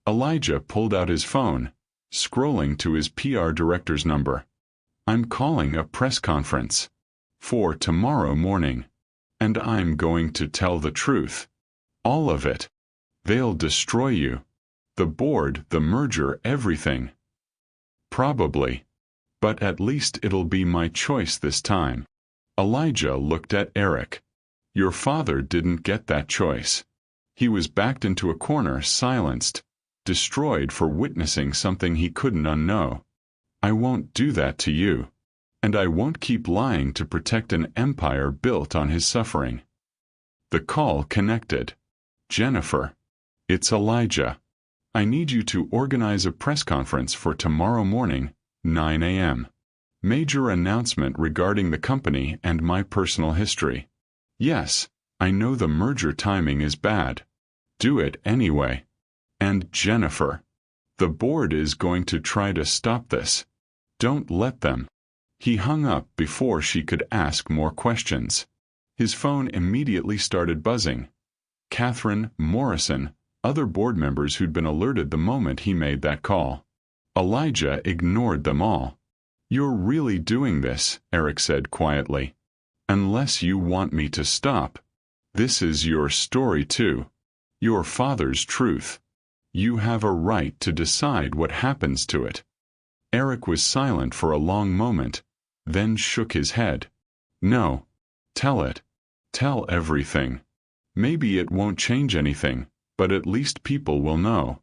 Elijah pulled out his phone, scrolling to his PR director's number. "I'm calling a press conference. For tomorrow morning. And I'm going to tell the truth. All of it. They'll destroy you. The board, the merger, everything." "Probably. But at least it'll be my choice this time." Elijah looked at Eric. "Your father didn't get that choice. He was backed into a corner, silenced, destroyed for witnessing something he couldn't unknow. I won't do that to you. And I won't keep lying to protect an empire built on his suffering." The call connected. "Jennifer. It's Elijah. I need you to organize a press conference for tomorrow morning, 9 a.m. Major announcement regarding the company and my personal history. Yes, I know the merger timing is bad. Do it anyway. And Jennifer. The board is going to try to stop this. Don't let them." He hung up before she could ask more questions. His phone immediately started buzzing. Catherine, Morrison, other board members who'd been alerted the moment he made that call. Elijah ignored them all. "You're really doing this," Eric said quietly. "Unless you want me to stop. This is your story too. Your father's truth. You have a right to decide what happens to it." Eric was silent for a long moment, then shook his head. "No. Tell it. Tell everything. Maybe it won't change anything, but at least people will know.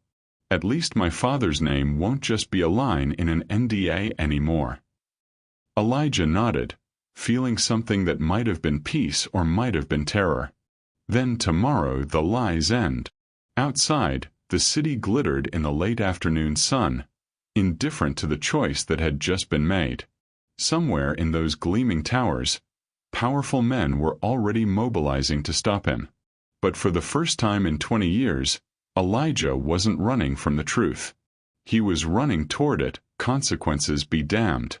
At least my father's name won't just be a line in an NDA anymore." Elijah nodded, feeling something that might have been peace or might have been terror. Then tomorrow the lies end. Outside, the city glittered in the late afternoon sun, indifferent to the choice that had just been made. Somewhere in those gleaming towers, powerful men were already mobilizing to stop him. But for the first time in 20 years, Elijah wasn't running from the truth. He was running toward it, consequences be damned.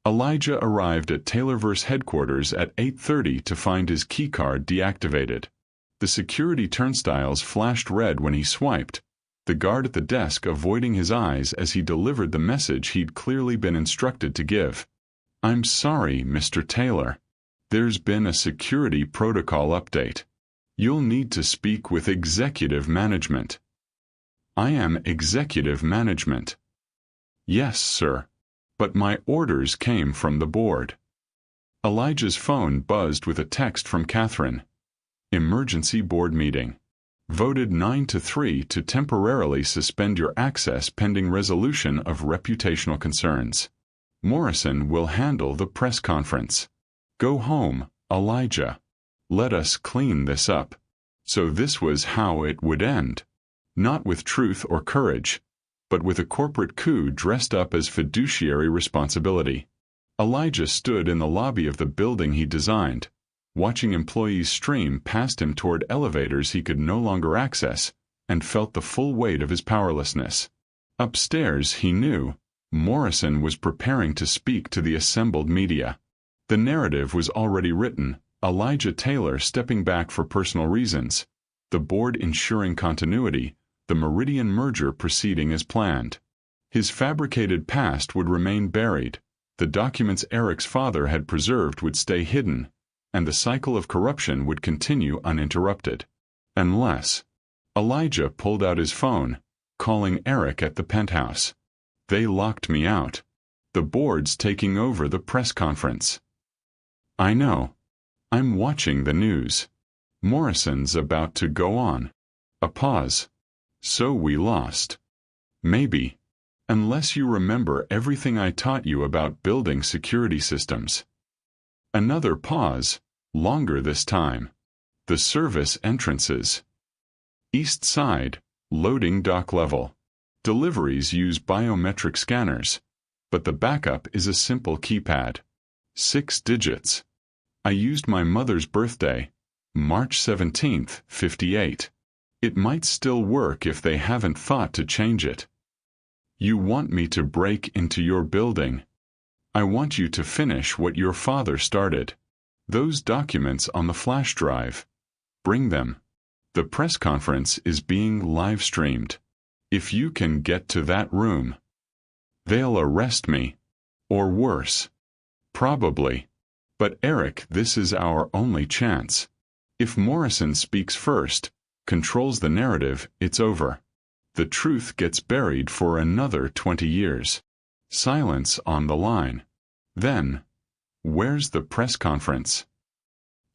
Elijah arrived at Taylorverse headquarters at 8:30 to find his keycard deactivated. The security turnstiles flashed red when he swiped, the guard at the desk avoiding his eyes as he delivered the message he'd clearly been instructed to give. "I'm sorry, Mr. Taylor. There's been a security protocol update. You'll need to speak with executive management." "I am executive management." "Yes, sir. But my orders came from the board." Elijah's phone buzzed with a text from Catherine. "Emergency board meeting. Voted 9-3 to temporarily suspend your access pending resolution of reputational concerns. Morrison will handle the press conference. Go home, Elijah. Let us clean this up." So this was how it would end. Not with truth or courage, but with a corporate coup dressed up as fiduciary responsibility. Elijah stood in the lobby of the building he designed, watching employees stream past him toward elevators he could no longer access, and felt the full weight of his powerlessness. Upstairs, he knew, Morrison was preparing to speak to the assembled media. The narrative was already written, Elijah Taylor stepping back for personal reasons, the board ensuring continuity, the Meridian merger proceeding as planned. His fabricated past would remain buried, the documents Eric's father had preserved would stay hidden, and the cycle of corruption would continue uninterrupted. Unless. Elijah pulled out his phone, calling Eric at the penthouse. They locked me out. The board's taking over the press conference. I know. I'm watching the news. Morrison's about to go on. A pause. So we lost. Maybe. Unless you remember everything I taught you about building security systems. Another pause, longer this time. The service entrances. East side, loading dock level. Deliveries use biometric scanners, but the backup is a simple keypad. 6 digits. I used my mother's birthday, March 17th, 58. It might still work if they haven't thought to change it. You want me to break into your building. I want you to finish what your father started. Those documents on the flash drive. Bring them. The press conference is being live-streamed. If you can get to that room, they'll arrest me. Or worse. Probably. But Eric, this is our only chance. If Morrison speaks first, controls the narrative, it's over. The truth gets buried for another 20 years. Silence on the line. Then, where's the press conference?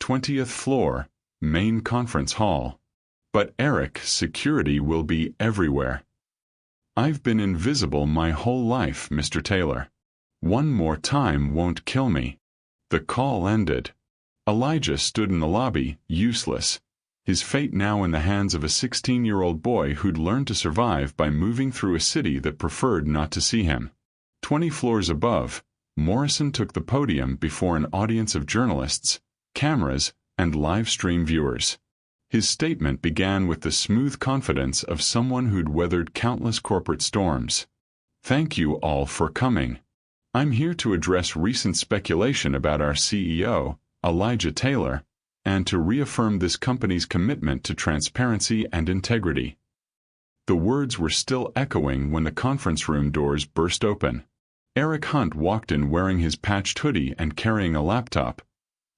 20th floor, main conference hall. But Eric, security will be everywhere. I've been invisible my whole life, Mr. Taylor. One more time won't kill me. The call ended. Elijah stood in the lobby, useless. His fate now in the hands of a 16-year-old boy who'd learned to survive by moving through a city that preferred not to see him. 20 floors above, Morrison took the podium before an audience of journalists, cameras, and live-stream viewers. His statement began with the smooth confidence of someone who'd weathered countless corporate storms. Thank you all for coming. I'm here to address recent speculation about our CEO, Elijah Taylor, and to reaffirm this company's commitment to transparency and integrity. The words were still echoing when the conference room doors burst open. Eric Hunt walked in wearing his patched hoodie and carrying a laptop,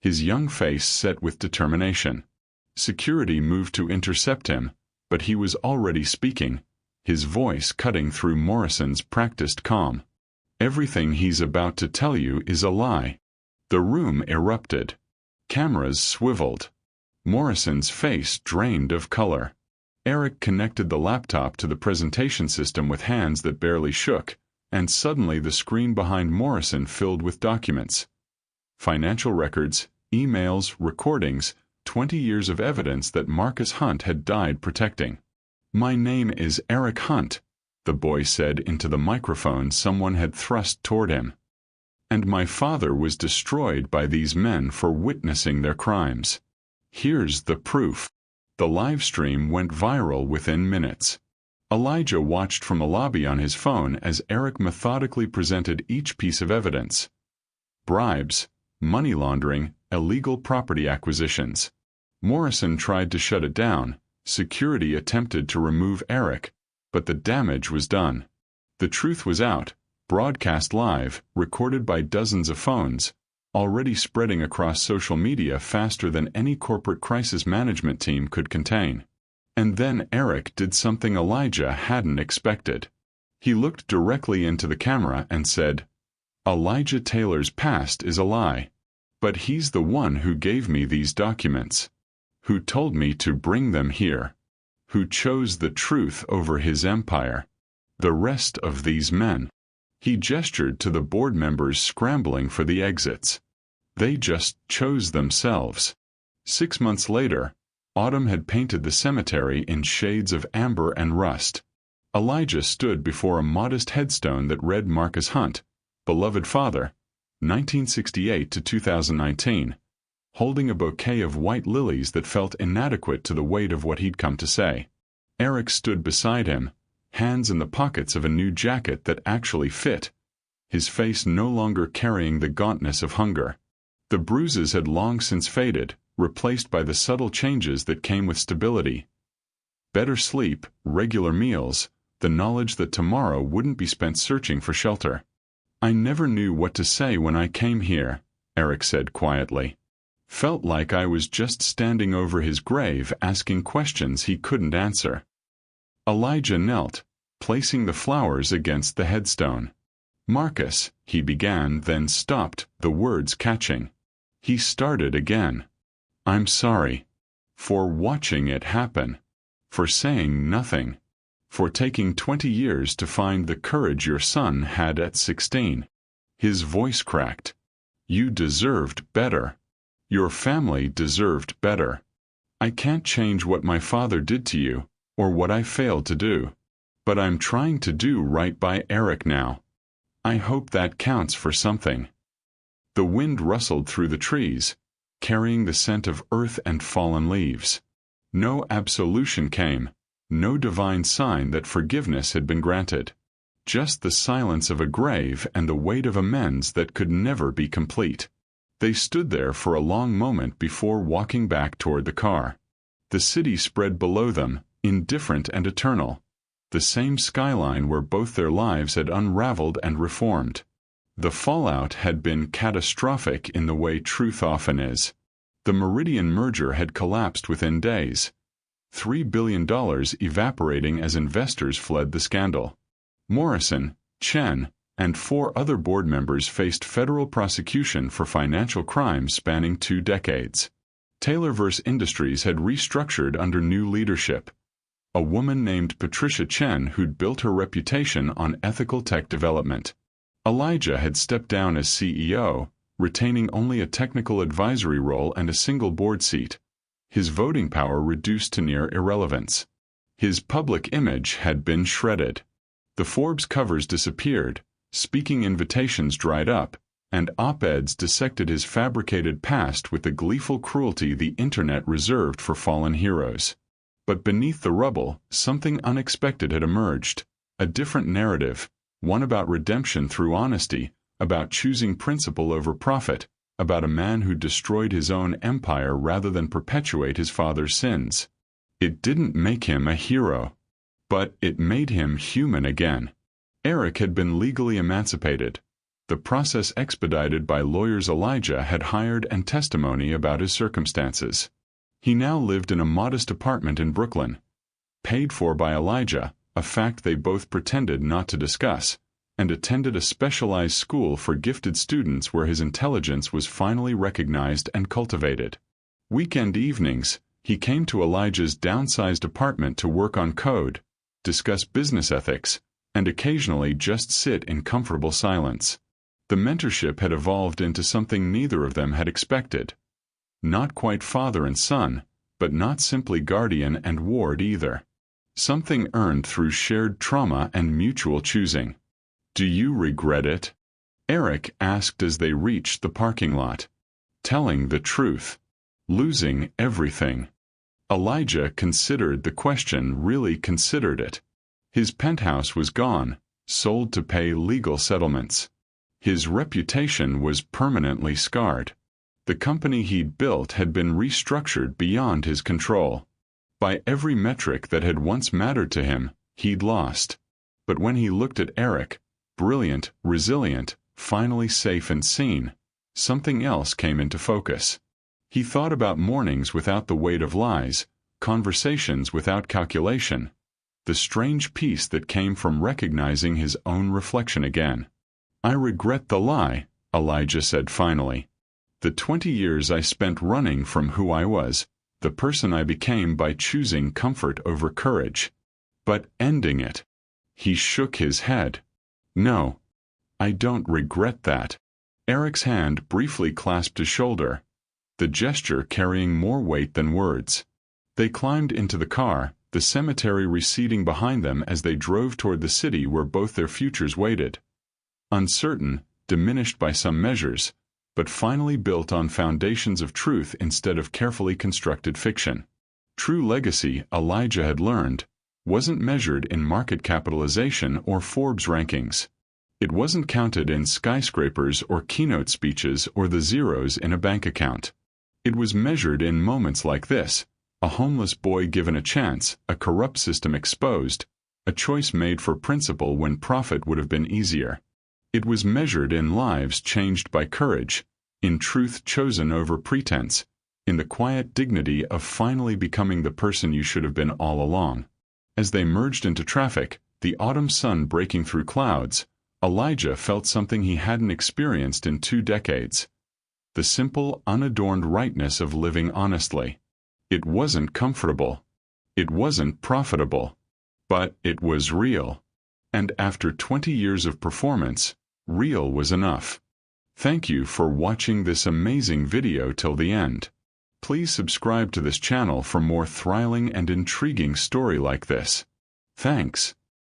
his young face set with determination. Security moved to intercept him, but he was already speaking, his voice cutting through Morrison's practiced calm. Everything he's about to tell you is a lie. The room erupted. Cameras swiveled. Morrison's face drained of color. Eric connected the laptop to the presentation system with hands that barely shook, and suddenly the screen behind Morrison filled with documents. Financial records, emails, recordings, 20 years of evidence that Marcus Hunt had died protecting. My name is Eric Hunt, the boy said into the microphone someone had thrust toward him. And my father was destroyed by these men for witnessing their crimes. Here's the proof. The live stream went viral within minutes. Elijah watched from the lobby on his phone as Eric methodically presented each piece of evidence. Bribes, money laundering, illegal property acquisitions. Morrison tried to shut it down. Security attempted to remove Eric, but the damage was done. The truth was out, broadcast live, recorded by dozens of phones, already spreading across social media faster than any corporate crisis management team could contain. And then Eric did something Elijah hadn't expected. He looked directly into the camera and said, Elijah Taylor's past is a lie. But he's the one who gave me these documents. Who told me to bring them here. Who chose the truth over his empire. The rest of these men. He gestured to the board members scrambling for the exits. They just chose themselves. 6 months later, autumn had painted the cemetery in shades of amber and rust. Elijah stood before a modest headstone that read Marcus Hunt, beloved father, 1968 to 2019, holding a bouquet of white lilies that felt inadequate to the weight of what he'd come to say. Eric stood beside him, hands in the pockets of a new jacket that actually fit, his face no longer carrying the gauntness of hunger. The bruises had long since faded, replaced by the subtle changes that came with stability. Better sleep, regular meals, the knowledge that tomorrow wouldn't be spent searching for shelter. I never knew what to say when I came here, Eric said quietly. Felt like I was just standing over his grave asking questions he couldn't answer. Elijah knelt, placing the flowers against the headstone. "Marcus," he began, then stopped, the words catching. He started again. "I'm sorry. For watching it happen. For saying nothing. For taking 20 years to find the courage your son had at 16. His voice cracked. "You deserved better. Your family deserved better. I can't change what my father did to you, or what I failed to do. But I'm trying to do right by Eric now. I hope that counts for something." The wind rustled through the trees, carrying the scent of earth and fallen leaves. No absolution came, no divine sign that forgiveness had been granted. Just the silence of a grave and the weight of amends that could never be complete. They stood there for a long moment before walking back toward the car. The city spread below them, indifferent and eternal. The same skyline where both their lives had unraveled and reformed. The fallout had been catastrophic in the way truth often is. The Meridian merger had collapsed within days. $3 billion evaporating as investors fled the scandal. Morrison, Chen, and 4 other board members faced federal prosecution for financial crimes spanning 2 decades. Taylorverse Industries had restructured under new leadership. A woman named Patricia Chen who'd built her reputation on ethical tech development. Elijah had stepped down as CEO, retaining only a technical advisory role and a single board seat. His voting power reduced to near irrelevance. His public image had been shredded. The Forbes covers disappeared, speaking invitations dried up, and op-eds dissected his fabricated past with the gleeful cruelty the internet reserved for fallen heroes. But beneath the rubble, something unexpected had emerged, a different narrative, one about redemption through honesty, about choosing principle over profit, about a man who destroyed his own empire rather than perpetuate his father's sins. It didn't make him a hero, but it made him human again. Eric had been legally emancipated. The process expedited by lawyers Elijah had hired and testimony about his circumstances. He now lived in a modest apartment in Brooklyn. Paid for by Elijah, a fact they both pretended not to discuss, and attended a specialized school for gifted students where his intelligence was finally recognized and cultivated. Weekend evenings, he came to Elijah's downsized apartment to work on code, discuss business ethics, and occasionally just sit in comfortable silence. The mentorship had evolved into something neither of them had expected. Not quite father and son, but not simply guardian and ward either. Something earned through shared trauma and mutual choosing. "Do you regret it?" Eric asked as they reached the parking lot. "Telling the truth. Losing everything." Elijah considered the question, really considered it. His penthouse was gone, sold to pay legal settlements. His reputation was permanently scarred. The company he'd built had been restructured beyond his control. By every metric that had once mattered to him, he'd lost. But when he looked at Eric, brilliant, resilient, finally safe and seen, something else came into focus. He thought about mornings without the weight of lies, conversations without calculation, the strange peace that came from recognizing his own reflection again. "I regret the lie," Elijah said finally. "The 20 years I spent running from who I was, the person I became by choosing comfort over courage. But ending it." He shook his head. "No, I don't regret that." Eric's hand briefly clasped his shoulder, the gesture carrying more weight than words. They climbed into the car, the cemetery receding behind them as they drove toward the city where both their futures waited. Uncertain, diminished by some measures, but finally built on foundations of truth instead of carefully constructed fiction. True legacy, Elijah had learned, wasn't measured in market capitalization or Forbes rankings. It wasn't counted in skyscrapers or keynote speeches or the zeros in a bank account. It was measured in moments like this: a homeless boy given a chance, a corrupt system exposed, a choice made for principle when profit would have been easier. It was measured in lives changed by courage, in truth chosen over pretense, in the quiet dignity of finally becoming the person you should have been all along. As they merged into traffic, the autumn sun breaking through clouds, Elijah felt something he hadn't experienced in 2 decades. The simple, unadorned rightness of living honestly. It wasn't comfortable. It wasn't profitable. But it was real. And after 20 years of performance, real was enough. Thank you for watching this amazing video till the end. Please subscribe to this channel for more thrilling and intriguing story like this. Thanks.